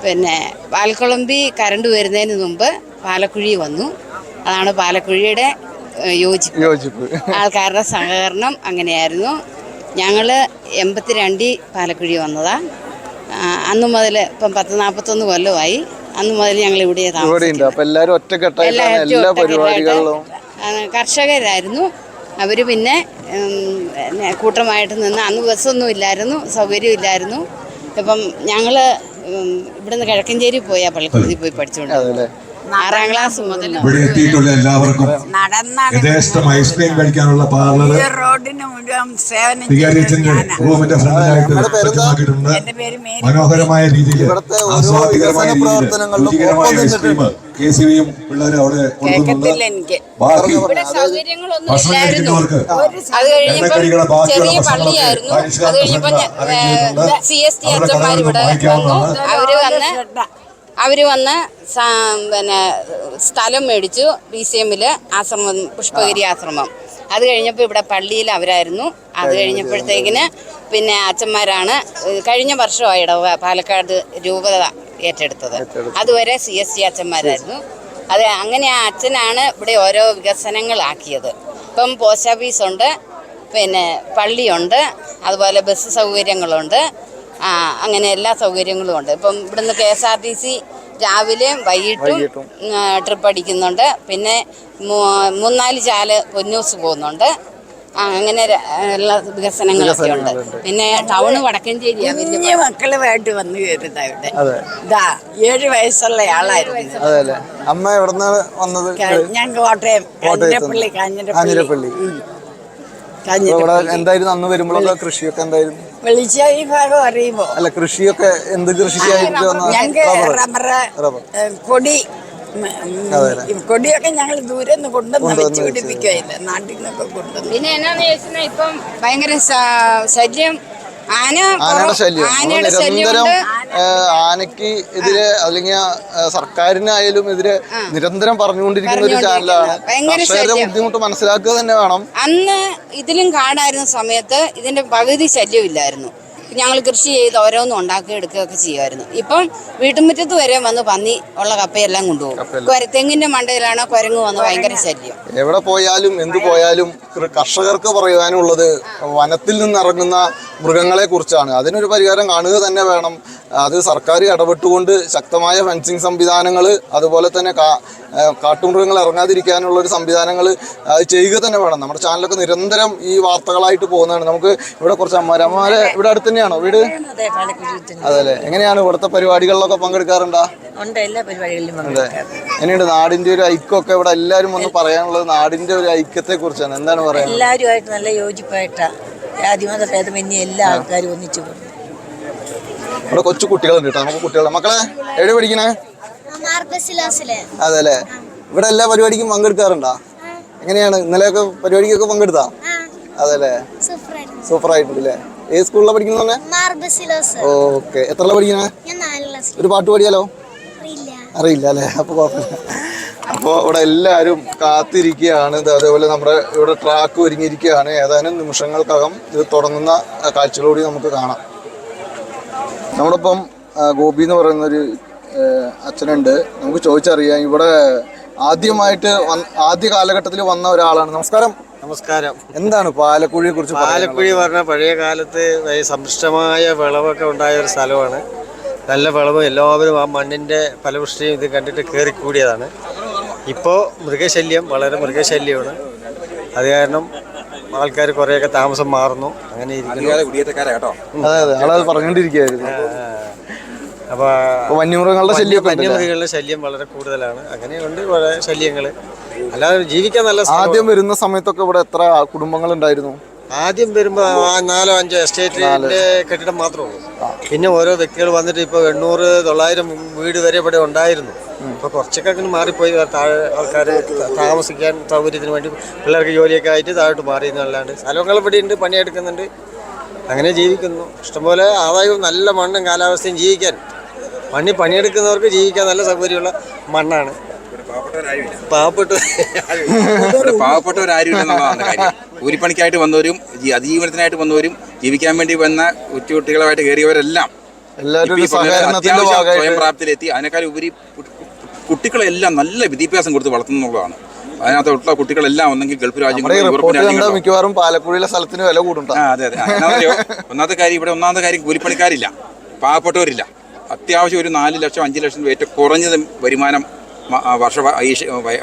Speaker 9: പിന്നെ പാൽക്കുളമ്പി കരണ്ട് വരുന്നതിന് മുമ്പ് പാലക്കുഴി വന്നു. അതാണ് പാലക്കുഴിയുടെ യോജിപ്പ്. ആൾക്കാരുടെ സഹകരണം അങ്ങനെയായിരുന്നു. ഞങ്ങൾ 82 പാലക്കുഴി വന്നതാണ്. അന്ന് മുതൽ ഇപ്പം 10-41 കൊല്ലമായി. അന്ന് മുതൽ ഞങ്ങൾ ഇവിടെ കർഷകരായിരുന്നു. അവർ പിന്നെ കൂട്ടമായിട്ട് നിന്ന്, അന്ന് ബസ്സൊന്നും ഇല്ലായിരുന്നു, സൗകര്യം ഇല്ലായിരുന്നു. ഇപ്പം ഞങ്ങൾ ഇവിടുന്ന് കിഴക്കഞ്ചേരി പോയാൽ പള്ളിക്കുളത്തിൽ പോയി പഠിച്ചുകൊണ്ട് 6ാം ക്ലാസ് മുതൽ
Speaker 10: ഇവിടെ എത്തിയിട്ടുള്ള എല്ലാവർക്കും യഥേഷ്ടം ഐസ്ക്രീം കഴിക്കാനുള്ള പാർലർ
Speaker 11: റോഡിന് മുഴുവൻ സേവനം
Speaker 10: വികാരിച്ചന്റെ റൂമിന്റെ ഫ്രണ്ടിലായിട്ട് സജ്ജമാക്കിയിട്ടുണ്ട്. മനോഹരമായ രീതിയിൽ ആസ്വാദികരമായ രീതിയിൽ രുചികരമായ ഐസ്ക്രീം KCBയും പിള്ളേരെ അവിടെ കൊടുക്കുന്നുണ്ട്. ബാക്കി ഭക്ഷണം കഴിക്കുന്നവർക്ക് എണ്ണക്കടികളെ ബാക്കിയുള്ള ഭക്ഷണങ്ങളൊക്കെ
Speaker 9: അവര് വന്ന് പിന്നെ സ്ഥലം മേടിച്ചു DCM-ൽ ആശ്രമം, പുഷ്പഗിരി ആശ്രമം. അത് കഴിഞ്ഞപ്പോൾ ഇവിടെ പള്ളിയിൽ അവരായിരുന്നു. അത് കഴിഞ്ഞപ്പോഴത്തേക്കിന് പിന്നെ അച്ഛന്മാരാണ് കഴിഞ്ഞ വർഷമായി പാലക്കാട് രൂപത ഏറ്റെടുത്തത്. അതുവരെ CST അച്ഛന്മാരായിരുന്നു. അത് അങ്ങനെ ആ അച്ഛനാണ് ഇവിടെ ഓരോ വികസനങ്ങളാക്കിയത്. ഇപ്പം പോസ്റ്റ് ഓഫീസുണ്ട്, പിന്നെ പള്ളിയുണ്ട്, അതുപോലെ ബസ് സൗകര്യങ്ങളുണ്ട്, അങ്ങനെ എല്ലാ സൗകര്യങ്ങളും ഉണ്ട്. ഇപ്പം ഇവിടുന്ന് KSRTC രാവിലെയും വൈകിട്ടും ട്രിപ്പ് അടിക്കുന്നുണ്ട്. പിന്നെ 3-4 ചാല് പൊന്നൂസ് പോകുന്നുണ്ട്. അങ്ങനെ എല്ലാ വികസനങ്ങളൊക്കെ ഉണ്ട്. പിന്നെ ടൗണ് വടക്കഞ്ചേരിയാണ്.
Speaker 11: വലിയ മക്കളുമായിട്ട് വന്നു കയറുന്നത് ഇവിടെ. ഇതാ 7 വയസ്സുള്ള ആളായിരുന്നു.
Speaker 2: അമ്മ എവിടെന്നാണ് വന്നത്?
Speaker 11: ഞാൻ കോട്ടയം കാഞ്ഞിരപ്പള്ളി.
Speaker 2: എന്തായിരുന്നു അന്ന് വരുമ്പോഴൊക്കെ കൃഷിയൊക്കെ എന്തായിരുന്നു?
Speaker 11: വെളിച്ച ഈ ഭാഗം അറിയുമ്പോ
Speaker 2: അല്ല, കൃഷിയൊക്കെ എന്ത് കൃഷിക്കായിട്ട്?
Speaker 11: ഞങ്ങൾക്ക് റബ്ബർ, കൊടിയൊക്കെ ഞങ്ങൾ ദൂരെ നിന്ന് കൊണ്ടുവന്ന് വെച്ച് പിടിപ്പിക്കുകയില്ല, നാട്ടിൽ നിന്നൊക്കെ കൊണ്ടുവന്ന്.
Speaker 9: പിന്നെ എന്നാന്ന് ചോദിച്ചാൽ ഇപ്പം ഭയങ്കര ശല്യം,
Speaker 2: ആനയുടെ ശല്യം നിരന്തരം. ആനയ്ക്ക് എതിരെ അല്ലെങ്കിൽ സർക്കാരിനായാലും എതിരെ നിരന്തരം പറഞ്ഞുകൊണ്ടിരിക്കുന്ന ഒരു ചാനലാണ്. കർഷകരുടെ ബുദ്ധിമുട്ട് മനസ്സിലാക്കുക തന്നെ വേണം.
Speaker 9: അന്ന് ഇതിലും കാടായിരുന്ന സമയത്ത് ഇതിന്റെ പകുതി ശല്യമില്ലായിരുന്നു. ഞങ്ങൾ കൃഷി ചെയ്ത് ഓരോന്നും ഉണ്ടാക്കി എടുക്കുകയൊക്കെ ചെയ്യുമായിരുന്നു. ഇപ്പം വീട്ടുമുറ്റത്ത് വരെ വന്ന് പന്നി ഉള്ള കപ്പയെല്ലാം കൊണ്ടുപോകും. തെങ്ങിന്റെ മണ്ടയിലാണ് കുരങ്ങ് വന്ന് ഭയങ്കര ശല്യം.
Speaker 2: എവിടെ പോയാലും എന്ത് പോയാലും കർഷകർക്ക് പറയുവാനുള്ളത് വനത്തിൽ നിന്നിറങ്ങുന്ന മൃഗങ്ങളെ കുറിച്ചാണ്. അതിനൊരു പരിഹാരം കാണുക തന്നെ വേണം. അത് സർക്കാർ ഇടപെട്ടുകൊണ്ട് ശക്തമായ ഫെൻസിങ് സംവിധാനങ്ങൾ, അതുപോലെ തന്നെ കാട്ടുമൃഗങ്ങൾ ഇറങ്ങാതിരിക്കാനുള്ള ഒരു സംവിധാനങ്ങൾ അത് ചെയ്യുക തന്നെ വേണം. നമ്മുടെ ചാനലൊക്കെ നിരന്തരം ഈ വാർത്തകളായിട്ട് പോകുന്നതാണ്. നമുക്ക് ഇവിടെ കുറച്ച് അമ്മമാരെ ഇവിടെ അടുത്ത് തന്നെയാണോ വീട്? അതെല്ലേ. എങ്ങനെയാണ് ഇവിടുത്തെ പരിപാടികളിലൊക്കെ പങ്കെടുക്കാറുണ്ടോ? അതെ. എങ്ങനെയുണ്ട് നാടിന്റെ ഒരു ഐക്യമൊക്കെ? ഇവിടെ എല്ലാവരും ഒന്ന് പറയാനുള്ളത് നാടിന്റെ ഒരു ഐക്യത്തെ കുറിച്ചാണ്. എന്താണ് പറയുന്നത്?
Speaker 11: എല്ലാവരുമായിട്ട് നല്ല യോജിപ്പായിട്ടാണ്. ജാതിമത ഭേദമന്യേ എല്ലാ ആൾക്കാരും ഒന്നിച്ചു പോകും.
Speaker 2: ഇവിടെ കൊച്ചു കുട്ടികളുണ്ട് കേട്ടോ. നമുക്ക് കുട്ടികളെ മക്കളെ എവിടെ പഠിക്കണേ? അതെല്ലേ. ഇവിടെ എല്ലാ പരിപാടിക്കും പങ്കെടുക്കാറുണ്ടോ? എങ്ങനെയാണ് ഇന്നലെയൊക്കെ പരിപാടിക്കൊക്കെ പങ്കെടുത്താ? അതെല്ലേ. സൂപ്പറായിട്ടുണ്ടല്ലേ. ഏത് സ്കൂളിലാണ് പഠിക്കുന്നത്? ഓക്കെ. എത്രല്ല പഠിക്കണേ? ഒരു പാട്ട് പാടിയാലോ? അറിയില്ല അല്ലേ? അപ്പോൾ കുഴപ്പമില്ല. അപ്പോൾ ഇവിടെ എല്ലാവരും കാത്തിരിക്കുകയാണ്. അതേപോലെ നമ്മുടെ ഇവിടെ ട്രാക്ക് ഒരുങ്ങിയിരിക്കുകയാണ്. ഏതാനും നിമിഷങ്ങൾക്കകം ഇത് തുടങ്ങുന്ന കാഴ്ചകളോടി നമുക്ക് കാണാം. നമ്മളിപ്പം ഗോപി എന്ന് പറയുന്നൊരു അച്ഛനുണ്ട്. നമുക്ക് ചോദിച്ചറിയാം. ഇവിടെ ആദ്യമായിട്ട് ആദ്യ കാലഘട്ടത്തിൽ വന്ന ഒരാളാണ്. നമസ്കാരം.
Speaker 12: നമസ്കാരം.
Speaker 2: എന്താണ് പാലക്കുഴിയെ കുറിച്ച്?
Speaker 12: പാലക്കുഴി പറഞ്ഞാൽ പഴയ കാലത്ത് സമ്പുഷ്ടമായ വിളവൊക്കെ ഉണ്ടായ ഒരു സ്ഥലമാണ്. നല്ല വിളവ്, എല്ലാവരും ആ മണ്ണിൻ്റെ ഫലപുഷ്ടിയും ഇത് കണ്ടിട്ട് കയറിക്കൂടിയതാണ്. ഇപ്പോൾ വളരെ മൃഗശല്യമാണ്. അത് കാരണം ആൾക്കാർ കുറേയൊക്കെ താമസം മാറുന്നു. അങ്ങനെ
Speaker 2: പറഞ്ഞുകൊണ്ടിരിക്കുകയായിരുന്നു.
Speaker 12: അപ്പോൾ
Speaker 2: വന്യമൃഗങ്ങളുടെ
Speaker 12: ശല്യം വളരെ കൂടുതലാണ്. അങ്ങനെയുണ്ട് കുറേ ശല്യങ്ങൾ. അല്ലാതെ ജീവിക്കാൻ നല്ല.
Speaker 2: ആദ്യം വരുന്ന സമയത്തൊക്കെ ഇവിടെ എത്ര കുടുംബങ്ങൾ ഉണ്ടായിരുന്നു?
Speaker 12: ആദ്യം വരുമ്പോൾ 4-5 എസ്റ്റേറ്റിന്റെ കെട്ടിടം മാത്രമേ ഉള്ളൂ. പിന്നെ ഓരോ വ്യക്തികൾ വന്നിട്ട് ഇപ്പോൾ 800-900 വീട് വരെ ഇവിടെ ഉണ്ടായിരുന്നു. ഇപ്പോൾ കുറച്ചൊക്കെ മാറിപ്പോയി. താഴെ ആൾക്കാർ താമസിക്കാൻ സൗകര്യത്തിന് വേണ്ടി പിള്ളേർക്ക് ജോലിയൊക്കെ ആയിട്ട് താഴോട്ട് മാറിയെന്നല്ലാണ്ട് സ്ഥലങ്ങൾ ഇവിടെ ഉണ്ട്, പണിയെടുക്കുന്നുണ്ട്, അങ്ങനെ ജീവിക്കുന്നു. ഇഷ്ടംപോലെ ആദായവും നല്ല മണ്ണും കാലാവസ്ഥയും ജീവിക്കാൻ പണിയെടുക്കുന്നവർക്ക് ജീവിക്കാൻ നല്ല സൗകര്യമുള്ള മണ്ണാണ്.
Speaker 3: പാവപ്പെട്ടവരാരുമില്ലെന്നുള്ളതാണ് കാര്യം. കൂലിപ്പണിക്കായിട്ട് വന്നവരും അതിജീവനത്തിനായിട്ട് വന്നവരും ജീവിക്കാൻ വേണ്ടി വന്ന കുട്ടികളായിട്ട് കയറിയവരെല്ലാം സ്വയം പ്രാപ്തിയിലെത്തി. അതിനേക്കാൾ ഉപരി കുട്ടികളെല്ലാം നല്ല വിദ്യാഭ്യാസം കൊടുത്ത് വളർത്തുന്നുള്ളതാണ്. അതിനകത്തുള്ള കുട്ടികളെല്ലാം ഒന്നെങ്കിൽ ഗൾഫ് രാജ്യങ്ങളും
Speaker 2: മിക്കവാറും പാലക്കുഴിയിലെ സ്ഥലത്തിന് വില കൂടും.
Speaker 3: അതെ. ഒന്നാമത്തെ കാര്യം കൂലിപ്പണിക്കാരില്ല, പാവപ്പെട്ടവരില്ല. അത്യാവശ്യം ഒരു 4 ലക്ഷം 5 ലക്ഷം ഏറ്റവും കുറഞ്ഞത് വരുമാനം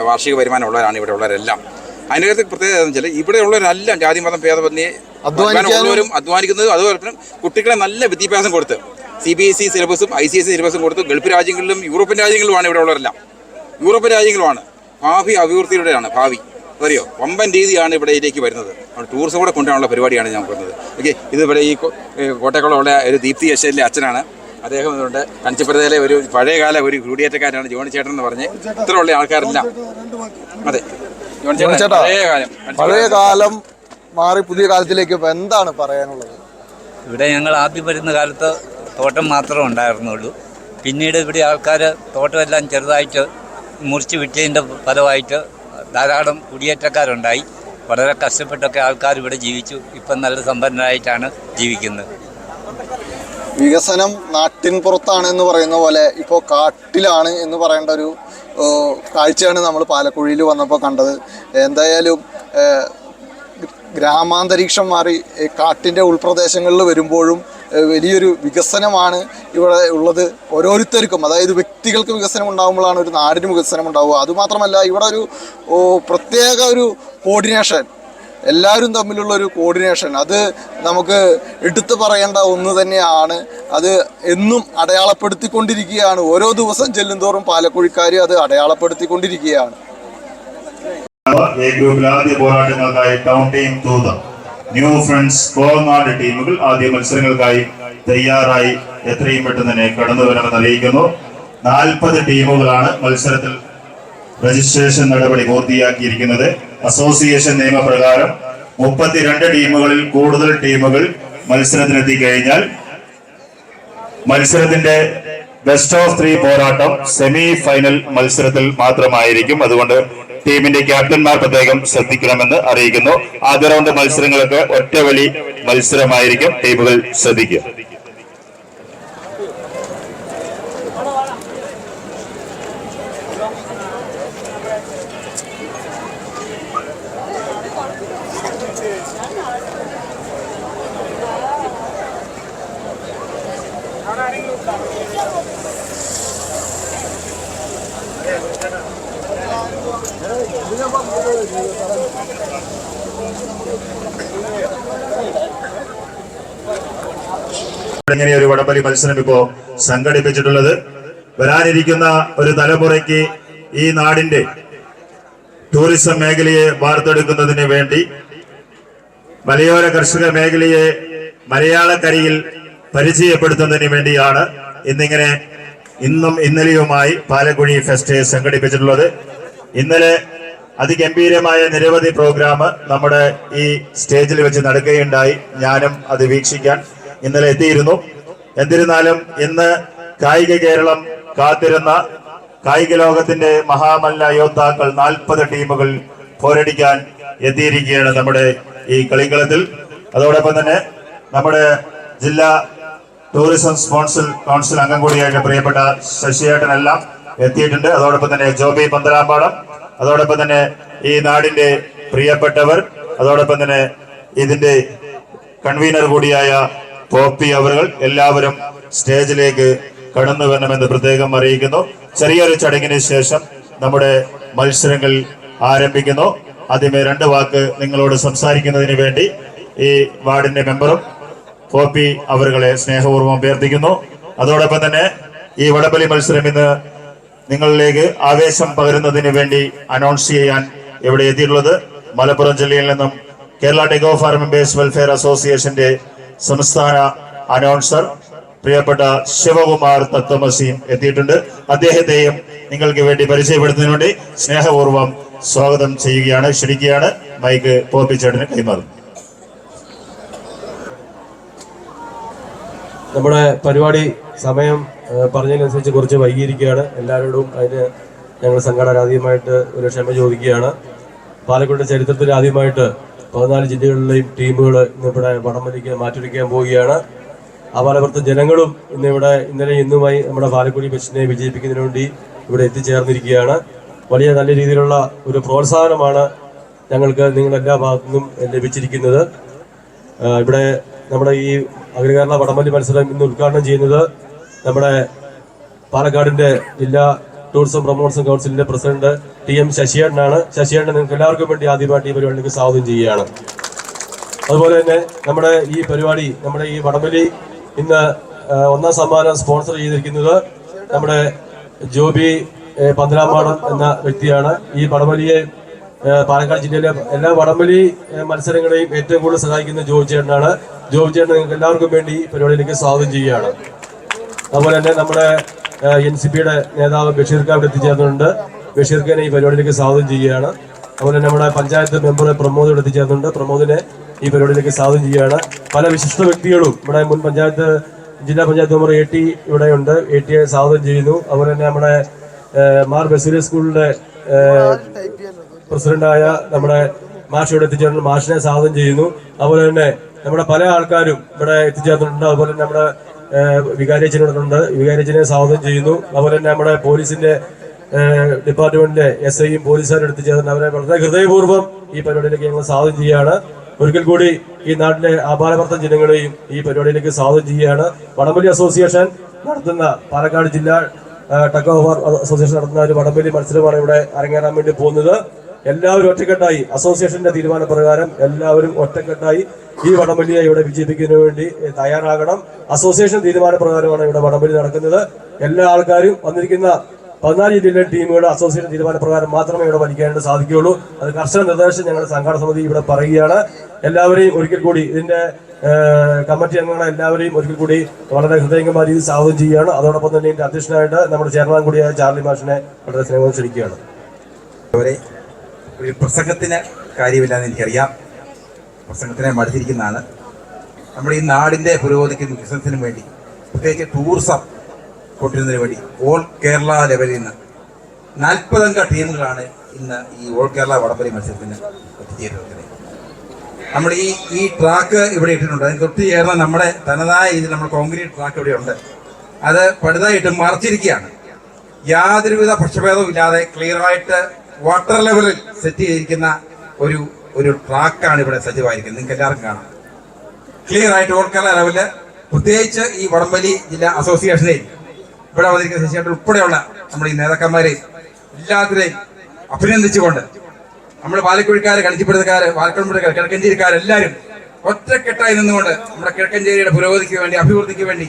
Speaker 3: വാർഷിക വരുമാനം ഉള്ളവരാണ് ഇവിടെ ഉള്ളവരെല്ലാം. അതിനകത്ത് പ്രത്യേകത എന്ന് വെച്ചാൽ ഇവിടെ ഉള്ളവരെല്ലാം ജാതി മതം ഭേദമന്യേ ഉള്ളവരും അധ്വാനിക്കുന്നതും അതുപോലെ തന്നെ കുട്ടികളെ നല്ല വിദ്യാഭ്യാസം കൊടുത്ത് CBSE സിലബസും ICSE സിലബസും കൊടുത്ത് ഗൾഫ് രാജ്യങ്ങളിലും യൂറോപ്യൻ രാജ്യങ്ങളിലുമാണ് ഇവിടെ ഉള്ളവരെല്ലാം. യൂറോപ്യൻ രാജ്യങ്ങളുമാണ്. ഭാവി അഭിവൃദ്ധിയുടെയാണ് ഭാവി. അറിയോ, വമ്പൻ രീതിയാണ് ഇവിടെ ഇതിലേക്ക് വരുന്നത്. ടൂറിസം കൂടെ കൊണ്ടുവരാനുള്ള പരിപാടിയാണ് ഞാൻ പറയുന്നത്. ഓക്കെ, ഇതിവിടെ ഈ കോട്ടയക്കുളമുള്ള ഒരു ദീപ്തി എസ്റ്റേറ്റിലെ അച്ഛനാണ്. അദ്ദേഹം ഇതുകൊണ്ട് കഞ്ചിപ്പുരത്തിലെ ഒരു പഴയകാല ഒരു കുടിയേറ്റക്കാരാണ് ജോണി ചേട്ടൻ എന്ന് പറഞ്ഞ് ഇത്രയുള്ള ആൾക്കാരെല്ലാം. അതെ, ജോണി ചേട്ടൻ
Speaker 2: പഴയ കാലം മാറി പുതിയ കാലത്തിലേക്ക് ഇപ്പോൾ എന്താണ് പറയാനുള്ളത്?
Speaker 13: ഇവിടെ ഞങ്ങൾ ആദ്യം വരുന്ന കാലത്ത് തോട്ടം മാത്രമേ ഉണ്ടായിരുന്നുള്ളൂ. പിന്നീട് ഇവിടെ ആൾക്കാർ തോട്ടമെല്ലാം ചെറുതായിട്ട് മുറിച്ച് വിറ്റതിൻ്റെ ഫലമായിട്ട് ധാരാളം കുടിയേറ്റക്കാരുണ്ടായി. വളരെ കഷ്ടപ്പെട്ടൊക്കെ ആൾക്കാർ ഇവിടെ ജീവിച്ചു. ഇപ്പം നല്ല സമ്പന്നരായിട്ടാണ് ജീവിക്കുന്നത്.
Speaker 2: വികസനം നാട്ടിൻ പുറത്താണ് എന്ന് പറയുന്ന പോലെ ഇപ്പോൾ കാട്ടിലാണ് എന്ന് പറയേണ്ട ഒരു കാഴ്ചയാണ് നമ്മൾ പാലക്കുഴിയിൽ വന്നപ്പോൾ കണ്ടത്. എന്തായാലും ഗ്രാമാന്തരീക്ഷം മാറി കാട്ടിൻ്റെ ഉൾപ്രദേശങ്ങളിൽ വരുമ്പോഴും വലിയൊരു വികസനമാണ് ഇവിടെ ഉള്ളത്. ഓരോരുത്തർക്കും, അതായത് വ്യക്തികൾക്ക് വികസനം ഉണ്ടാകുമ്പോഴാണ് ഒരു നാടിന് വികസനം ഉണ്ടാവുക. അതുമാത്രമല്ല, ഇവിടെ ഒരു പ്രത്യേക ഒരു കോർഡിനേഷൻ, എല്ലാവരും തമ്മിലുള്ളൊരു കോർഡിനേഷൻ, അത് നമുക്ക് എടുത്തു പറയേണ്ട ഒന്ന് തന്നെയാണ്. അത് എന്നും അടയാളപ്പെടുത്തിക്കൊണ്ടിരിക്കുകയാണ്. ഓരോ ദിവസം ചെല്ലുന്തോറും പാലക്കുഴിക്കാർ അത് അടയാളപ്പെടുത്തിക്കൊണ്ടിരിക്കുകയാണ്.
Speaker 10: ഗ്രൂപ്പിൽ ആദ്യ പോരാട്ടങ്ങൾക്കായി ടൗൺ ടീം തൂതം, ന്യൂ ഫ്രണ്ട്സ് കോങ്ങാട് ടീമുകൾ ആദ്യ മത്സരങ്ങൾക്കായി തയ്യാറായി എത്രയും പെട്ടെന്ന് തന്നെ കടന്നു വരണമെന്ന് അറിയിക്കുന്നു. 40 ടീമുകളാണ് മത്സരത്തിൽ രജിസ്ട്രേഷൻ നടപടി പൂർത്തിയാക്കിയിരിക്കുന്നത്. അസോസിയേഷൻ നിയമപ്രകാരം 32 ടീമുകളിൽ കൂടുതൽ ടീമുകൾ മത്സരത്തിനെത്തി കഴിഞ്ഞാൽ മത്സരത്തിന്റെ ബെസ്റ്റ് ഓഫ് 3 പോരാട്ടം സെമി ഫൈനൽ മത്സരത്തിൽ മാത്രമായിരിക്കും. അതുകൊണ്ട് ടീമിന്റെ ക്യാപ്റ്റന്മാർ പ്രത്യേകം ശ്രദ്ധിക്കണമെന്ന് അറിയിക്കുന്നു. ആദ്യ റൗണ്ട് മത്സരങ്ങൾക്ക് ഒറ്റവലി മത്സരമായിരിക്കും. ടീമുകൾ ശ്രദ്ധിക്കുക. ഇങ്ങനെ ഒരു വടംവലി മത്സരം ഇപ്പോ സംഘടിപ്പിച്ചിട്ടുള്ളത് വരാനിരിക്കുന്ന ഒരു തലമുറയ്ക്ക് ഈ നാടിന്റെ ടൂറിസം മേഖലയെ വാർത്തെടുക്കുന്നതിന് വേണ്ടി മലയോര കർഷക മേഖലയെ മലയാളക്കരയിൽ പരിചയപ്പെടുത്തുന്നതിന് വേണ്ടിയാണ് ഇന്നിങ്ങനെ ഇന്നും ഇന്നലെയുമായി പാലക്കുഴി ഫെസ്റ്റ് സംഘടിപ്പിച്ചിട്ടുള്ളത്. ഇന്നലെ അതിഗംഭീരമായ നിരവധി പ്രോഗ്രാം നമ്മുടെ ഈ സ്റ്റേജിൽ വെച്ച് നടക്കുകയുണ്ടായി. ഞാനും അത് വീക്ഷിക്കാൻ ഇന്നലെ എത്തിയിരുന്നു. എന്നിരുന്നാലും ഇന്ന് കായിക കേരളം കാത്തിരുന്ന കായിക ലോകത്തിന്റെ മഹാമല്ല യോദ്ധാക്കൾ 40 ടീമുകൾ പോരടിക്കാൻ എത്തിയിരിക്കുകയാണ് നമ്മുടെ ഈ കളിക്കളത്തിൽ. അതോടൊപ്പം തന്നെ നമ്മുടെ ജില്ലാ ടൂറിസം സ്പോൺസർ കൗൺസിൽ അംഗം കൂടിയായിട്ട് പ്രിയപ്പെട്ട ശശിയേട്ടനെല്ലാം എത്തിയിട്ടുണ്ട്. അതോടൊപ്പം തന്നെ ജോബി പന്തലാമ്പാടം, അതോടൊപ്പം തന്നെ ഈ നാടിന്റെ പ്രിയപ്പെട്ടവർ, അതോടൊപ്പം തന്നെ ഇതിന്റെ കൺവീനർ കൂടിയായ പോപ്പി അവറുകൾ എല്ലാവരും സ്റ്റേജിലേക്ക് കടന്നു വരണമെന്ന് പ്രത്യേകം അറിയിക്കുന്നു. ചെറിയൊരു ചടങ്ങിന് ശേഷം നമ്മുടെ മത്സരങ്ങൾ ആരംഭിക്കുന്നു. ആദ്യമേ 2 വാക്ക് നിങ്ങളോട് സംസാരിക്കുന്നതിന് വേണ്ടി ഈ വാർഡിന്റെ മെമ്പറും പോപ്പി അവറുകളെ സ്നേഹപൂർവ്വം അഭ്യർത്ഥിക്കുന്നു. അതോടൊപ്പം തന്നെ ഈ വടംവലി മത്സരം ഇന്ന് നിങ്ങളിലേക്ക് ആവേശം പകരുന്നതിന് വേണ്ടി അനൗൺസ് ചെയ്യാൻ ഇവിടെ എത്തിയിട്ടുള്ളത് മലപ്പുറം ജില്ലയിൽ നിന്നും കേരള ടെഗോ ഫാർ മെമ്പേഴ്സ് വെൽഫെയർ അസോസിയേഷന്റെ സംസ്ഥാന അനൗൺസർ പ്രിയപ്പെട്ട ശിവകുമാർ തത്വമസീൻ എത്തിയിട്ടുണ്ട്. അദ്ദേഹത്തെയും നിങ്ങൾക്ക് വേണ്ടി പരിചയപ്പെടുത്തുന്നതിന് വേണ്ടി സ്നേഹപൂർവ്വം സ്വാഗതം ചെയ്യുകയാണ്, ക്ഷണിക്കുകയാണ്. മൈക്ക് പോപ്പി ചേട്ടന് കൈമാറുന്നു.
Speaker 4: നമ്മുടെ പരിപാടി സമയം പറഞ്ഞതിനനുസരിച്ച് കുറച്ച് വൈകിയിരിക്കുകയാണ്. എല്ലാവരോടും അതിന് ഞങ്ങൾ സംഘടന ആദ്യമായിട്ട് ഒരു ക്ഷമ ചോദിക്കുകയാണ്. പാലക്കാട് ചരിത്രത്തിൽ ആദ്യമായിട്ട് 14 ജില്ലകളിലെയും ടീമുകൾ ഇന്നിവിടെ വടംവലിക്ക് മാറ്റൊരുക്കാൻ പോവുകയാണ്. ആ പാലപ്പുറത്തെ ജനങ്ങളും ഇന്നിവിടെ ഇന്നലെ ഇന്നുമായി നമ്മുടെ പാലക്കുടി ബെസ്റ്റിനെ വിജയിപ്പിക്കുന്നതിന് വേണ്ടി ഇവിടെ എത്തിച്ചേർന്നിരിക്കുകയാണ്. വലിയ നല്ല രീതിയിലുള്ള ഒരു പ്രോത്സാഹനമാണ് ഞങ്ങൾക്ക് നിങ്ങളെല്ലാ ഭാഗത്തു നിന്നും ലഭിച്ചിരിക്കുന്നത്. ഇവിടെ നമ്മുടെ ഈ അഖില കേരള വടംവലി മത്സരം ഇന്ന് ഉദ്ഘാടനം ചെയ്യുന്നത് നമ്മുടെ പാലക്കാടിന്റെ ജില്ലാ ടൂറിസം പ്രൊമോഷൻ കൗൺസിലിന്റെ പ്രസിഡന്റ് TM ശശിയേട്ടനാണ്. ശശിയേട്ടൻ നിങ്ങൾക്ക് എല്ലാവർക്കും വേണ്ടി ആദ്യമായിട്ട് ഈ പരിപാടിക്ക് സ്വാഗതം ചെയ്യുകയാണ്. അതുപോലെ തന്നെ നമ്മുടെ ഈ പരിപാടി, നമ്മുടെ ഈ വടംവലി ഇന്ന് 1ാം സമ്മാനം സ്പോൺസർ ചെയ്തിരിക്കുന്നത് നമ്മുടെ ജോബി പന്തലാമ്പാടം എന്ന വ്യക്തിയാണ്. ഈ വടംവലിയെ പാലക്കാട് ജില്ലയിലെ എല്ലാ വടംവലി മത്സരങ്ങളെയും ഏറ്റവും കൂടുതൽ സഹായിക്കുന്ന ജോബി ചേട്ടനാണ്. ജോബി ചേട്ടൻ നിങ്ങൾക്ക് എല്ലാവർക്കും വേണ്ടി ഈ പരിപാടിയിലേക്ക് സ്വാഗതം ചെയ്യുകയാണ്. അതുപോലെ തന്നെ നമ്മുടെ NCPയുടെ നേതാവ് ബഷീർ ഖാൻ ഇവിടെ എത്തിച്ചേർന്നിട്ടുണ്ട്. ബഷീർ ഖാനെ ഈ പരിപാടിയിലേക്ക് സ്വാഗതം ചെയ്യുകയാണ്. അതുപോലെ തന്നെ നമ്മുടെ പഞ്ചായത്ത് മെമ്പർ പ്രമോദ് ഇവിടെ എത്തിച്ചേർന്നിട്ടുണ്ട്. പ്രമോദിനെ ഈ പരിപാടിയിലേക്ക് സ്വാഗതം ചെയ്യുകയാണ്. പല വിശിഷ്ട വ്യക്തികളും ഇവിടെ മുൻ ജില്ലാ പഞ്ചായത്ത് മെമ്പർ AT ഇവിടെയുണ്ട്. ATയെ സ്വാഗതം ചെയ്യുന്നു. അതുപോലെ തന്നെ നമ്മുടെ മാർ ബസീലിയ സ്കൂളിന്റെ പ്രസിഡന്റായ നമ്മുടെ മാഷ് ഇവിടെ എത്തിച്ചേർന്നു. മാഷിനെ സ്വാഗതം ചെയ്യുന്നു. അതുപോലെ തന്നെ നമ്മുടെ പല ആൾക്കാരും ഇവിടെ എത്തിച്ചേർന്നിട്ടുണ്ട്. അതുപോലെ തന്നെ നമ്മുടെ വികാരിയച്ഛനുണ്ട്. വികാരിയച്ഛനെ സ്വാഗതം ചെയ്യുന്നു. അതുപോലെ തന്നെ നമ്മുടെ പോലീസിന്റെ ഡിപ്പാർട്ട്മെന്റിലെ SIയും പോലീസുകാരും എത്തിച്ചേർന്നിട്ടുണ്ട്. അവരെ വളരെ ഹൃദയപൂർവ്വം ഈ പരിപാടിയിലേക്ക് ഞങ്ങൾ സ്വാഗതം ചെയ്യുകയാണ്. ഒരിക്കൽ കൂടി ഈ നാട്ടിലെ ആപാലവർത്തം ജനങ്ങളെയും ഈ പരിപാടിയിലേക്ക് സ്വാഗതം ചെയ്യുകയാണ്. വടംവലി അസോസിയേഷൻ നടത്തുന്ന പാലക്കാട് ജില്ലാ ടഗ് ഓഫ് വാർ അസോസിയേഷൻ നടത്തുന്ന ഒരു വടംവലി മത്സരമാണ് ഇവിടെ അരങ്ങേറാൻ വേണ്ടി പോകുന്നത്. എല്ലാവരും ഒറ്റക്കെട്ടായി അസോസിയേഷന്റെ തീരുമാനപ്രകാരം എല്ലാവരും ഒറ്റക്കെട്ടായി ഈ വടംവലിയെ ഇവിടെ വിജയിപ്പിക്കുന്നതിന് വേണ്ടി തയ്യാറാകണം. അസോസിയേഷൻ തീരുമാനപ്രകാരമാണ് ഇവിടെ വടംവലി നടക്കുന്നത്. എല്ലാ ആൾക്കാരും വന്നിരിക്കുന്ന 14 ജില്ലയിലെ ടീമുകൾ അസോസിയേഷൻ തീരുമാനപ്രകാരം മാത്രമേ ഇവിടെ വലിക്കാനായിട്ട് സാധിക്കുകയുള്ളൂ. അത് കർശന നിർദ്ദേശം ഞങ്ങളുടെ സംഘാടന സമിതി ഇവിടെ പറയുകയാണ്. എല്ലാവരെയും ഒരിക്കൽ കൂടി ഇതിന്റെ കമ്മിറ്റി അംഗങ്ങളെ എല്ലാവരെയും ഒരിക്കൽ കൂടി വളരെ ഹൃദയംഗമായ രീതിയിൽ സ്വാഗതം ചെയ്യുകയാണ്. അതോടൊപ്പം തന്നെ ഇതിന്റെ അധ്യക്ഷനായിട്ട് നമ്മുടെ ചെയർമാൻ കൂടിയായ ചാർലി മാഷിനെ വളരെ സ്നേഹം ക്ഷണിക്കുകയാണ്.
Speaker 3: ഒരു പ്രസംഗത്തിന് കാര്യമില്ലാന്ന് എനിക്കറിയാം. പ്രസംഗത്തിനെ മടുത്തിരിക്കുന്നതാണ്. നമ്മുടെ ഈ നാടിൻ്റെ പുരോഗതിക്കും വികസനത്തിനും വേണ്ടി പ്രത്യേകിച്ച് ടൂറിസം കൊണ്ടുവരുന്നതിന് വേണ്ടി ഓൾ കേരള ലെവലിൽ നിന്ന് 40 അംഗ ടീമുകളാണ് ഇന്ന് ഈ ഓൾ കേരള വടംവലി മത്സരത്തിന് എത്തിച്ചേരുന്നത്. നമ്മൾ ഈ ട്രാക്ക് ഇവിടെ ഇട്ടിട്ടുണ്ട്. അതിന് തൊട്ട് ചേർന്ന് നമ്മുടെ തനതായ രീതിയിൽ നമ്മൾ കോൺക്രീറ്റ് ട്രാക്ക് ഇവിടെ ഉണ്ട്. അത് പടുതായിട്ട് മറച്ചിരിക്കുകയാണ്. യാതൊരുവിധ പക്ഷഭേദവും ഇല്ലാതെ ക്ലിയറായിട്ട് വാട്ടർ ലെവലിൽ സെറ്റ് ചെയ്തിരിക്കുന്ന ഒരു ട്രാക്കാണ് ഇവിടെ സജ്ജമായിരിക്കുന്നത്. നിങ്ങൾക്ക് എല്ലാവർക്കും കാണാം. ക്ലിയർ ആയിട്ട് ഓൾ കേരള ലെവലിൽ പ്രത്യേകിച്ച് ഈ വടംവലി ജില്ലാ അസോസിയേഷനെയും ഇവിടെ വന്നിരിക്കുന്ന ശശിയേട്ടൻ ഉൾപ്പെടെയുള്ള നമ്മുടെ ഈ നേതാക്കന്മാരെയും എല്ലാത്തിനെയും അഭിനന്ദിച്ചുകൊണ്ട് നമ്മൾ പാലക്കുഴിക്കാര്, കണിച്ചിപ്പുറത്തുകാര്, പാലക്കാട് കിഴക്കഞ്ചേരിക്കാരെല്ലാവരും ഒറ്റക്കെട്ടായി നിന്നുകൊണ്ട് നമ്മുടെ കിഴക്കഞ്ചേരിയുടെ പുരോഗതിക്ക് വേണ്ടി, അഭിവൃദ്ധിക്ക് വേണ്ടി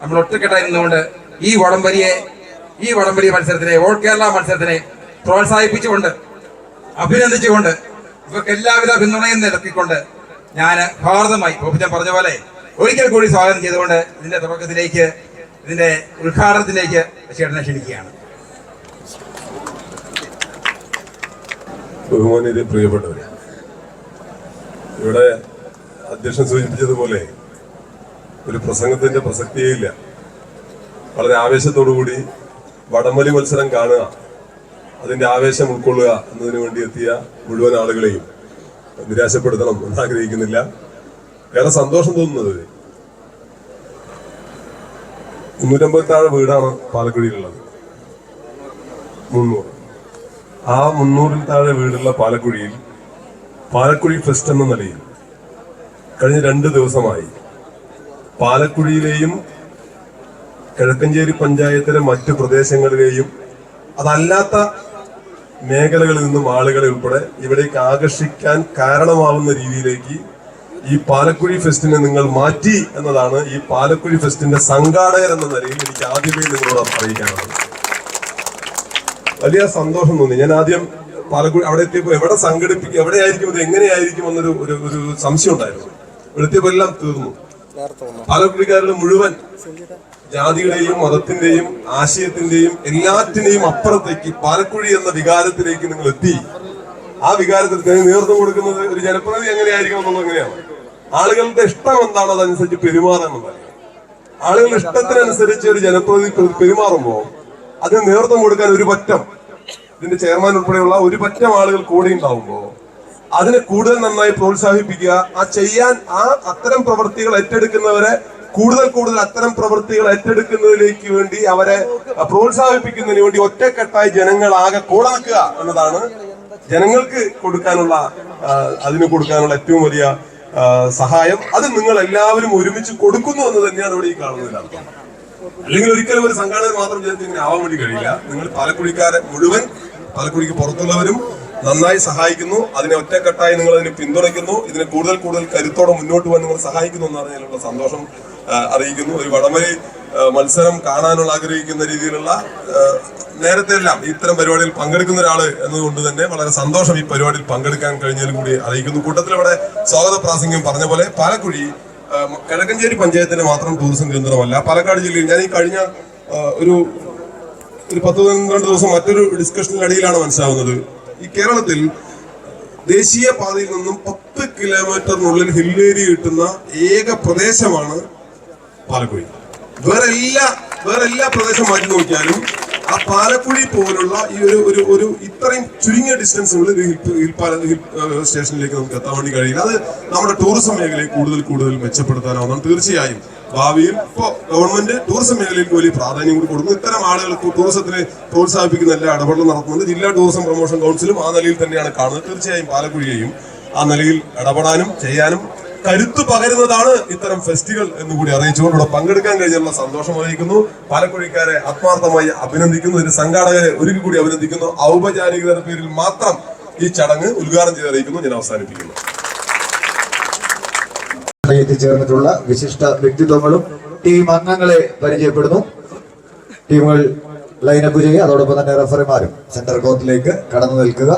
Speaker 3: നമ്മൾ ഒറ്റക്കെട്ടായി നിന്നുകൊണ്ട് ഈ വടംവലി മത്സരത്തിനെ, ഓൾ കേരള മത്സരത്തിനെ പ്രോത്സാഹിപ്പിച്ചുകൊണ്ട് അഭിനന്ദിച്ചുകൊണ്ട് ഇവർക്ക് എല്ലാവിധ പിന്തുണയും നിലക്കിക്കൊണ്ട് ഞാൻ ഭാരതമായി ഗോപിച്ചൻ പറഞ്ഞ പോലെ ഒരിക്കൽ കൂടി സ്വാഗതം ചെയ്തുകൊണ്ട് ഇതിന്റെ തുടക്കത്തിലേക്ക്, ഇതിന്റെ ഉദ്ഘാടനത്തിലേക്ക് ചേട്ടനെ ക്ഷണിക്കുകയാണ്.
Speaker 14: ബഹുമാന്യരെ, പ്രിയപ്പെട്ടവരെ, ഇവിടെ അധ്യക്ഷൻ സൂചിപ്പിച്ചതുപോലെ ഒരു പ്രസംഗത്തിന്റെ പ്രസക്തിയില്ല. വളരെ ആവേശത്തോടുകൂടി വടംവലി മത്സരം കാണുക, അതിന്റെ ആവേശം ഉൾക്കൊള്ളുക എന്നതിന് വേണ്ടി എത്തിയ മുഴുവൻ ആളുകളെയും നിരാശപ്പെടുത്തണം എന്നാഗ്രഹിക്കുന്നില്ല. ഏറെ സന്തോഷം തോന്നുന്നത് 350 താഴെ വീടാണ് പാലക്കുഴിയിലുള്ളത്. 300. ആ 300-ൽ താഴെ വീടുള്ള പാലക്കുഴിയിൽ പാലക്കുഴി ഫെസ്റ്റ് എന്ന നിലയിൽ കഴിഞ്ഞ 2 ദിവസമായി പാലക്കുഴിയിലെയും കിഴക്കഞ്ചേരി പഞ്ചായത്തിലെ മറ്റു പ്രദേശങ്ങളിലെയും അതല്ലാത്ത മേഖലകളിൽ നിന്നും ആളുകളെ ഉൾപ്പെടെ ഇവിടേക്ക് ആകർഷിക്കാൻ കാരണമാവുന്ന രീതിയിലേക്ക് ഈ പാലക്കുഴി ഫെസ്റ്റിനെ നിങ്ങൾ മാറ്റി എന്നതാണ് ഈ പാലക്കുഴി ഫെസ്റ്റിന്റെ സംഘാടകർ എന്ന നിലയിൽ എനിക്ക് ആദ്യമേ നിങ്ങളോട് അറിയിക്കാനുള്ളത്. വലിയ സന്തോഷം തോന്നി. ഞാൻ ആദ്യം പാലക്കുഴി അവിടെ എത്തിയപ്പോൾ എവിടെ സംഘടിപ്പിക്കും, എവിടെയായിരിക്കും, ഇത് എങ്ങനെയായിരിക്കും എന്നൊരു ഒരു സംശയം ഉണ്ടായിരുന്നു. ഇവിടെ എത്തിയപ്പോൾ എല്ലാം തീർന്നു. പാലക്കുഴിക്കാരുടെ മുഴുവൻ ജാതിയുടെയും മതത്തിന്റെയും ആശയത്തിന്റെയും എല്ലാറ്റിനെയും അപ്പുറത്തേക്ക് പാലക്കുഴി എന്ന വികാരത്തിലേക്ക് നിങ്ങൾ എത്തി. ആ വികാരത്തിൽ നേതൃത്വം കൊടുക്കുന്നത് ഒരു ജനപ്രതിനിധി എങ്ങനെയായിരിക്കും എന്നുള്ളത് എങ്ങനെയാണ്? ആളുകളുടെ ഇഷ്ടം എന്താണോ അതനുസരിച്ച് പെരുമാറാനുള്ളത്. ആളുകളുടെ ഇഷ്ടത്തിനനുസരിച്ച് ഒരു ജനപ്രതിനിധി പെരുമാറുമ്പോൾ അതിന് നേതൃത്വം കൊടുക്കാൻ ഒരു പറ്റം, ഇതിന്റെ ചെയർമാൻ ഉൾപ്പെടെയുള്ള ഒരു പറ്റം ആളുകൾ കൂടെ ഉണ്ടാവുമ്പോൾ അതിനെ കൂടുതൽ നന്നായി പ്രോത്സാഹിപ്പിക്കുക. അത്തരം പ്രവൃത്തികൾ ഏറ്റെടുക്കുന്നവരെ കൂടുതൽ അത്തരം പ്രവൃത്തികൾ ഏറ്റെടുക്കുന്നതിലേക്ക് വേണ്ടി അവരെ പ്രോത്സാഹിപ്പിക്കുന്നതിന് വേണ്ടി ഒറ്റക്കെട്ടായി ജനങ്ങൾ ആകെ കൂടെ നിൽക്കുക എന്നതാണ് ജനങ്ങൾക്ക് കൊടുക്കാനുള്ള ഏറ്റവും വലിയ സഹായം. അത് നിങ്ങൾ എല്ലാവരും ഒരുമിച്ച് കൊടുക്കുന്നു എന്ന് തന്നെയാണ് ഇവിടെ ഈ കാണുന്നതിൽ അർത്ഥം. അല്ലെങ്കിൽ ഒരിക്കലും ഒരു സംഘാടകർ മാത്രം ജനത്തിന് ഇങ്ങനെ ആവാൻ വേണ്ടി കഴിയില്ല. നിങ്ങൾ പാലക്കുഴിക്കാരെ മുഴുവൻ, പാലക്കുഴിക്ക് പുറത്തുള്ളവരും നന്നായി സഹായിക്കുന്നു. അതിനെ ഒറ്റക്കെട്ടായി നിങ്ങൾ അതിനെ പിന്തുണയ്ക്കുന്നു. ഇതിനെ കൂടുതൽ കരുത്തോടെ മുന്നോട്ട് പോകാൻ നിങ്ങൾ സഹായിക്കുന്നു എന്ന് പറഞ്ഞതിലുള്ള സന്തോഷം അറിയിക്കുന്നു. ഒരു വടംവലി മത്സരം കാണാനുള്ള ആഗ്രഹിക്കുന്ന രീതിയിലുള്ള നേരത്തെ എല്ലാം ഇത്തരം പരിപാടിയിൽ പങ്കെടുക്കുന്ന ഒരാൾ എന്നതുകൊണ്ട് തന്നെ വളരെ സന്തോഷം ഈ പരിപാടിയിൽ പങ്കെടുക്കാൻ കഴിഞ്ഞതിലും കൂടി അറിയിക്കുന്നു. കൂട്ടത്തിൽ ഇവിടെ സ്വാഗത പ്രാസംഗ്യം പറഞ്ഞ പോലെ പാലക്കുഴി കിഴക്കഞ്ചേരി പഞ്ചായത്തിന്റെ മാത്രം ടൂറിസം കേന്ദ്രമല്ല, പാലക്കാട് ജില്ലയിൽ ഞാൻ ഈ കഴിഞ്ഞ ഒരു 10-12 ദിവസം മറ്റൊരു ഡിസ്കഷനിനിടയിലാണ് മനസ്സിലാവുന്നത്, ഈ കേരളത്തിൽ ദേശീയ പാതയിൽ നിന്നും 10 കിലോമീറ്ററിനുള്ളിൽ ഹിൽ ഏരിയ കിട്ടുന്ന ഏക പ്രദേശമാണ് പാലക്കുഴി. വേറെ എല്ലാ പ്രദേശം മാറ്റി നോക്കിയാലും ആ പാലക്കുഴി പോലുള്ള ഈ ഒരു ഇത്രയും ചുരുങ്ങിയ ഡിസ്റ്റൻസിനുള്ളിൽ ഹിൽ സ്റ്റേഷനിലേക്ക് നമുക്ക് എത്താൻ വേണ്ടി കഴിയില്ല. അത് നമ്മുടെ ടൂറിസം മേഖലയെ കൂടുതൽ മെച്ചപ്പെടുത്താനാവുന്നതാണ്. തീർച്ചയായും ഭാവിയിൽ ഇപ്പോൾ ഗവൺമെന്റ് ടൂറിസം മേഖലയ്ക്ക് വലിയ പ്രാധാന്യം കൂടി കൊടുക്കുന്നു. ഇത്തരം ആളുകൾക്ക് ടൂറിസത്തിനെ പ്രോത്സാഹിപ്പിക്കുന്ന എല്ലാ ഇടപെടലും നടത്തുന്നുണ്ട്. ജില്ലാ ടൂറിസം പ്രൊമോഷൻ കൗൺസിലും ആ നിലയിൽ തന്നെയാണ് കാണുന്നത്. തീർച്ചയായും പാലക്കുഴിയെയും ആ നിലയിൽ ഇടപെടാനും ചെയ്യാനും കരുത്തു പകരുന്നതാണ് ഇത്തരം ഫെസ്റ്റിവൽ എന്ന് കൂടി അറിയിച്ചുകൊണ്ട് ഇവിടെ പങ്കെടുക്കാൻ കഴിഞ്ഞുള്ള സന്തോഷം അറിയിക്കുന്നു. പാലക്കുഴിക്കാരെ ആത്മാർത്ഥമായി അഭിനന്ദിക്കുന്നു. ഇതിന്റെ സംഘാടകരെ ഒരിക്കൽ കൂടി അഭിനന്ദിക്കുന്നു. ഔപചാരികതയുടെ പേരിൽ മാത്രം ഈ ചടങ്ങ് ഉദ്ഘാടനം ചെയ്ത് അറിയിക്കുന്നു. ഞാൻ അവസാനിപ്പിക്കുന്നു.
Speaker 1: എത്തിച്ചേർന്നിട്ടുള്ള വിശിഷ്ട വ്യക്തിത്വങ്ങളും ടീം അംഗങ്ങളെ പരിചയപ്പെടുന്നു. ടീമുകൾ ലൈനപ്പ് ചെയ്യുക. അതോടൊപ്പം തന്നെ റഫറിമാരും സെന്റർ കോർട്ടിലേക്ക് കടന്നു നിൽക്കുക.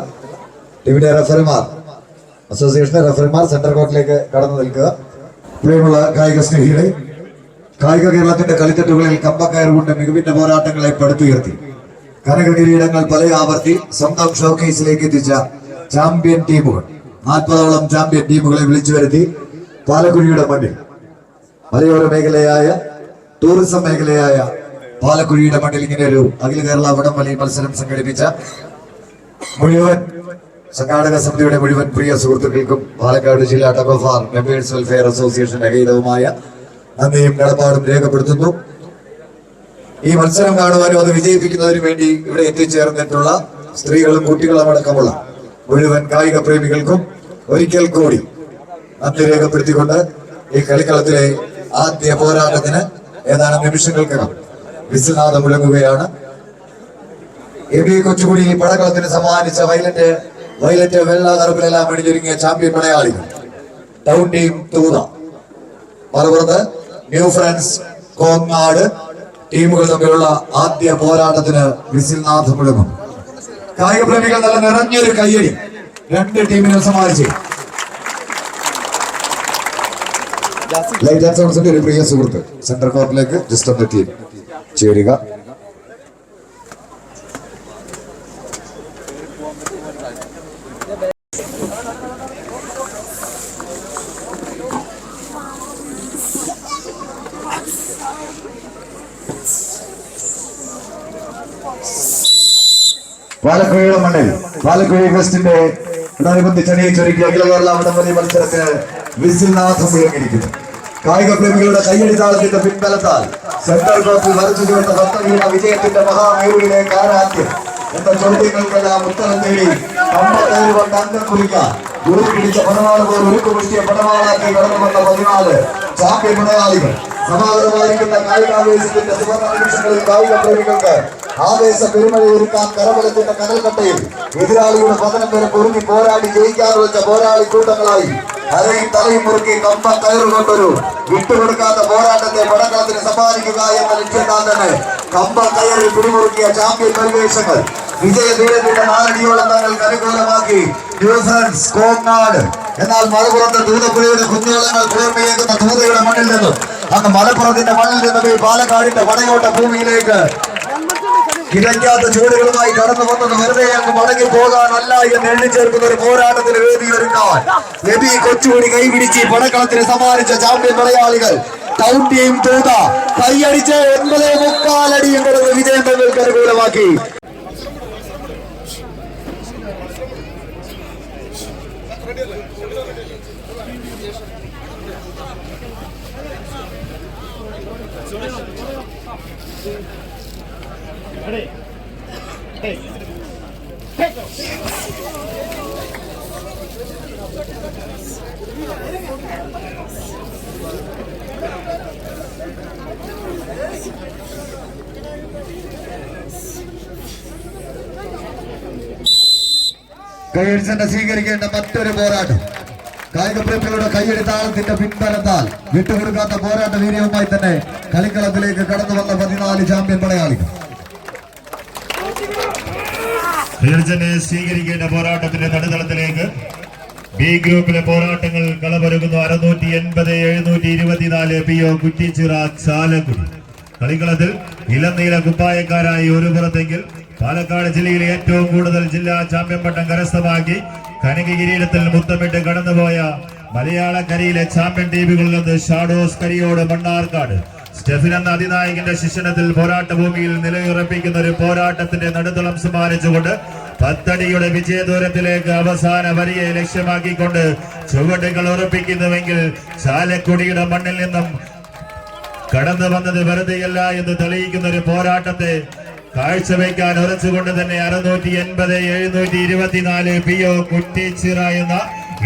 Speaker 1: ടീമിന്റെ റഫറിമാർ, അസോസിയേഷന്റെ റഫറിമാർ സെന്റർ കോർട്ടിലേക്ക് കടന്നു നിൽക്കുക. പ്രിയമുള്ള കായിക സ്നേഹികളെ, കായിക കേരളത്തിന്റെ കളിത്തട്ടുകളിൽ കമ്പക്കയറുകൊണ്ട് മികവിന്റെ പോരാട്ടങ്ങളെ പടുത്തുയർത്തി കനക കിരീടങ്ങൾ പല ആവർത്തി സ്വന്തം ഷോക്കേസിലേക്ക് എത്തിച്ച ചാമ്പ്യൻ ടീമുകൾ, 40ഓളം ചാമ്പ്യൻ ടീമുകളെ വിളിച്ചു വരുത്തി പാലക്കുഴിയുടെ മണ്ണിൽ, മലയോര മേഖലയായ ടൂറിസം മേഖലയായ പാലക്കുഴിയുടെ മണ്ണിൽ ഇങ്ങനെ ഒരു അഖില കേരള വടംവലി മത്സരം സംഘടിപ്പിച്ച മുഴുവൻ സംഘാടക സമിതിയുടെ മുഴുവൻ പ്രിയ സുഹൃത്തുക്കൾക്കും പാലക്കാട് ജില്ലാ tug of war members welfare association അഗീതവുമായ നന്ദിയും കടപ്പാടും രേഖപ്പെടുത്തുന്നു. ഈ മത്സരം കാണുവാനും അത് വിജയിപ്പിക്കുന്നതിനു വേണ്ടി ഇവിടെ എത്തിച്ചേർന്നിട്ടുള്ള സ്ത്രീകളും കുട്ടികളും അടക്കമുള്ള മുഴുവൻ കായിക പ്രേമികൾക്കും ഒരിക്കൽ കൂടി നന്ദി രേഖപ്പെടുത്തിക്കൊണ്ട് ഈ കളിക്കളത്തിലെ ആദ്യ പോരാട്ടത്തിന് ഏതാനും നിമിഷങ്ങൾക്കകം വിശ്വനാഥം മുഴങ്ങുകയാണ്. എബി കൊച്ചുകുടി പടകളത്തിന് സമ്മാനിച്ച വയലറ്റ് വെള്ള കറുപ്പിലെല്ലാം അണിഞ്ഞൊരുങ്ങിയ ചാമ്പ്യൻ മലയാളികൾ ടൗൺ ടീം തൂത, മറുപുറത്ത് ന്യൂ ഫ്രണ്ട്സ് കോങ്ങാട് ടീമുകൾ തമ്മിലുള്ള ആദ്യ പോരാട്ടത്തിന് വിസിൽനാഥം മുഴങ്ങും. കായിക പ്രേമികൾ നല്ല നിറഞ്ഞൊരു കയ്യടി രണ്ട് ടീമിനും സമ്മാനിച്ചു. ലൈറ്റ് ആൻഡ് സൗണ്ട്സിന്റെ ഒരു പ്രിയ സുഹൃത്ത് സെന്റർ കോർട്ടിലേക്ക് ജസ്റ്റ് ഒന്ന് ടീം ചേരുക. പാലക്കുഴിയുടെ മണ്ണിൽ പാലക്കുഴി ഫെസ്റ്റിന്റെ അനുബന്ധിച്ച് അണിയിച്ചൊരുക്കിയ അഖില കേരള വടംവലി മത്സരത്തിന് വിസിൽനാഥം മുഴങ്ങിയിരിക്കുന്നു. കായിക പ്രേമികളുടെ കയ്യടി താളത്തിന്റെ പിൻബലത്താൽ സെൻട്രൽ കോർട്ടിൽ വരച്ചു ചേർത്ത ഭക്തവീണ വിജയത്തിന്റെ മഹാമേരുവിലേക്ക് ആരാധ്യം എന്ന ചോദ്യങ്ങൾക്കെല്ലാം ഉത്തരം തേടി 57 കൊണ്ട് അംഗം കുറിക്കാൻ ദൂരെ പിടിച്ച പടവാള് പോൽ ഉരുക്കുമുഷ്ടിയ പടവാളാക്കി കടന്നു വന്ന 14 ചാമ്പ്യൻ മലയാളികൾ. സമാഗതമായിരിക്കുന്ന കായികാവേശത്തിന്റെ സുവർണ്ണ നിമിഷങ്ങളിൽ കായിക പ്രേമികൾക്ക് ആവേശ പെരുമഴയൊരുക്കാൻ കരബലത്തിന്റെ കനൽക്കട്ടയിൽ എതിരാളിയുടെ പതനം വരെ പൊറുങ്ങി പോരാടി ജയിക്കാൻ വെച്ച പോരാളി കൂട്ടങ്ങളായി അരയും തലയും മുറുക്കി കമ്പ കയറുകൊണ്ടൊരു വിട്ടുകൊടുക്കാത്ത പോരാട്ടത്തെ പടക്കളത്തിന് സമ്മാനിക്കുക എന്ന ലക്ഷ്യത്താൽ തന്നെ കമ്പ കയറിൽ പിടിമുറുക്കിയ ചാമ്പ്യൻ പരിവേഷങ്ങൾ വിജയദൂരത്തിന്റെ 4 അടിയോളം തങ്ങൾക്ക് അനുകൂലമാക്കി ന്യൂ ഫ്രണ്ട്സ് കോങ്ങാട്. എന്നാൽ മലപ്പുറത്ത് തൂതപ്പുഴയുടെ കുഞ്ഞോളങ്ങൾ കൂർമ്മയേക്കുന്ന തൂതയുടെ മണ്ണിൽ നിന്നും അന്ന് മലപ്പുറത്തിന്റെ മണ്ണിൽ നിന്നും ഈ പാലക്കാടിന്റെ പടയോട്ട ഭൂമിയിലേക്ക് കിടക്കാത്ത ചൂടുകളുമായി കടന്നു വന്നത് വെറുതെ അങ്ങ് മടങ്ങി പോകാനല്ല എന്ന് എണ്ണിച്ചേർക്കുന്ന ഒരു പോരാട്ടത്തിന് വേദിയൊരുക്കാൻ എബി കൊച്ചുകൂടി കൈപിടിച്ച് പടക്കളത്തിന് സമ്മാനിച്ച ചാമ്പ്യൻ മലയാളികൾ ടൗൺ ടീം തൂത കൈയടിച്ച് 9.25 അടിയും കൊടുത്ത് വിജയം തങ്ങൾക്ക് അനുകൂലമാക്കി. കൈയടിച്ച് സ്വീകരിക്കേണ്ട മറ്റൊരു പോരാട്ടം കായിക പ്രേമികളുടെ കയ്യടി താളത്തിന്റെ പിൻബലത്താൽ വിട്ടുകൊടുക്കാത്ത പോരാട്ട വീര്യവുമായി തന്നെ കളിക്കളത്തിലേക്ക് കടന്നു വന്ന 14 ചാമ്പ്യൻ പടയാളികൾ.
Speaker 10: സ്വീകരിക്കേണ്ട പോരാട്ടത്തിന്റെ നടുതളത്തിലേക്ക് ബി ഗ്രൂപ്പിലെ പോരാട്ടങ്ങൾ കളമൊരുങ്ങുന്നു. 680 724 PO കുറ്റിച്ചിറ ചാലക്കുടി. കളിക്കളത്തിൽ ഇളനീല കുപ്പായക്കാരായി ഒരു പുറത്തെങ്കിൽ പാലക്കാട് ജില്ലയിലെ ഏറ്റവും കൂടുതൽ ജില്ലാ ചാമ്പ്യൻ പട്ടം കരസ്ഥമാക്കി കനക കിരീടത്തിൽ മുത്തമിട്ട് കടന്നുപോയ മലയാളക്കരയിലെ ചാമ്പ്യൻ ടീമുകളിലൊന്ന് ഷാഡോസ് കരിയോട് മണ്ണാർക്കാട്. സ്റ്റെഫിൻ എന്ന അതിനായകന്റെ ശിക്ഷണത്തിൽ പോരാട്ട ഭൂമിയിൽ നിലയുറപ്പിക്കുന്ന ഒരു പോരാട്ടത്തിന്റെ നടുതളം സമ്മാനിച്ചുകൊണ്ട് 10 അടിയുടെ വിജയദൂരത്തിലേക്ക് അവസാന വരിയെ ലക്ഷ്യമാക്കിക്കൊണ്ട് ചുവടുകൾ ഉറപ്പിക്കുന്നുവെങ്കിൽ ചാലക്കുടിയുടെ മണ്ണിൽ നിന്നും കടന്നു വന്നത് വെറുതെയല്ല എന്ന് തെളിയിക്കുന്ന ഒരു പോരാട്ടത്തെ കാഴ്ചവെക്കാൻ ഉറച്ചുകൊണ്ട് തന്നെ 680 724 PO കുറ്റിച്ചിറ എന്ന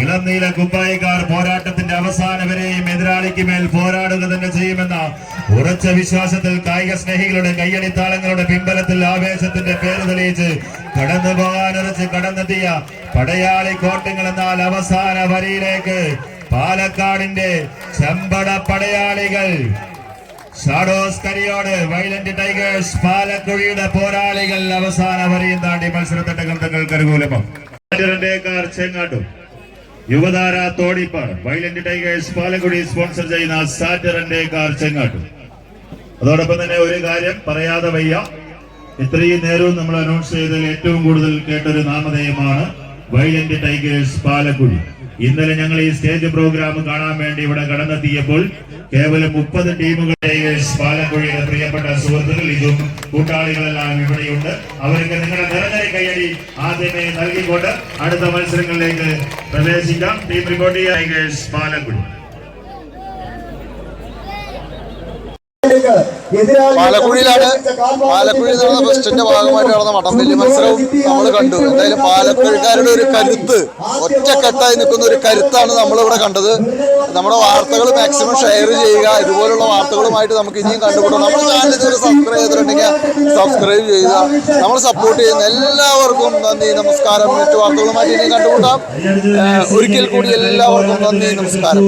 Speaker 10: ഇളനീല കുപ്പായക്കാർ പോരാട്ടത്തിന്റെ അവസാന വരെയും എതിരാളിക്ക് മേൽ പോരാടുക തന്നെ ചെയ്യുമെന്ന ഉറച്ച വിശ്വാസത്തിൽ കായിക സ്നേഹികളുടെ കയ്യടിത്താളങ്ങളുടെ പിൻബലത്തിൽ ആവേശത്തിന്റെ പേര് തെളിയിച്ച് കടന്നു പോകാനുറച്ച് കടന്നെത്തിയ പടയാളി കോട്ടങ്ങൾ എന്നാൽ അവസാന വരിയിലേക്ക് പാലക്കാടിന്റെ ചെമ്പട പടയാളികൾ ഷാഡോസ് കരിയോട് വൈലന്റ് ടൈഗേഴ്സ് പാലക്കുഴിയുടെ പോരാളികൾ അവസാന വരിയും താണ്ടി മത്സരത്തട്ടങ്ങൾ തങ്ങൾക്ക് അനുകൂലമാണ്. ചെങ്ങാട്ടും Yuvathara Thodippad violent tigers Palakkudi sponsor ചെയ്യുന്ന സാറ്റർഡേ കാർ ചെങ്ങാട്ടും. അതോടൊപ്പം തന്നെ ഒരു കാര്യം പറയാതെ വയ്യ, ഇത്രയും നേരവും നമ്മൾ അനൗൺസ് ചെയ്തതിൽ ഏറ്റവും കൂടുതൽ കേട്ടൊരു നാമധേയമാണ് വൈലന്റ് ടൈഗേഴ്സ് പാലക്കുടി. ഇന്നലെ ഞങ്ങൾ ഈ സ്റ്റേജ് പ്രോഗ്രാം കാണാൻ വേണ്ടി ഇവിടെ കടന്നെത്തിയപ്പോൾ കേവലം 30 ടീമുകൾ ടൈഗേഴ്സ് പാലക്കുഴിയുടെ പ്രിയപ്പെട്ട സുഹൃത്തുക്കൾ ഇതും കൂട്ടാളികളെല്ലാം ഇവിടെയുണ്ട്. അവർക്ക് നിങ്ങളുടെ നിരന്തര കയ്യടി ആദ്യമേ നൽകിക്കൊണ്ട് അടുത്ത മത്സരങ്ങളിലേക്ക് പ്രവേശിക്കാം. ടീം റിപ്പോർട്ട് ചെയ്യുക ടൈഗേഴ്സ് പാലക്കുടി.
Speaker 2: പാലക്കുഴിയിലാണ്. പാലക്കുഴിയിൽ നടന്ന ഫെസ്റ്റിന്റെ ഭാഗമായിട്ട് നടന്ന വടംവലി മത്സരവും നമ്മൾ കണ്ടു. എന്തായാലും പാലക്കുഴിക്കാരുടെ ഒരു കരുത്ത്, ഒറ്റക്കെട്ടായി നിൽക്കുന്ന ഒരു കരുത്താണ് നമ്മളിവിടെ കണ്ടത്. നമ്മുടെ വാർത്തകൾ മാക്സിമം ഷെയർ ചെയ്യുക. ഇതുപോലുള്ള വാർത്തകളുമായിട്ട് നമുക്ക് ഇനിയും കണ്ടുപിടിക്കാം. നമ്മുടെ ചാനൽ ഇതുവരെ സബ്സ്ക്രൈബ് ചെയ്തിട്ടുണ്ടെങ്കിൽ സബ്സ്ക്രൈബ് ചെയ്യുക. നമ്മൾ സപ്പോർട്ട് ചെയ്യുന്ന എല്ലാവർക്കും നന്ദി, നമസ്കാരം. മറ്റു വാർത്തകളുമായിട്ട് ഇനിയും കണ്ടുപിടിക്കാം. ഒരിക്കൽ കൂടി എല്ലാവർക്കും നന്ദി, നമസ്കാരം.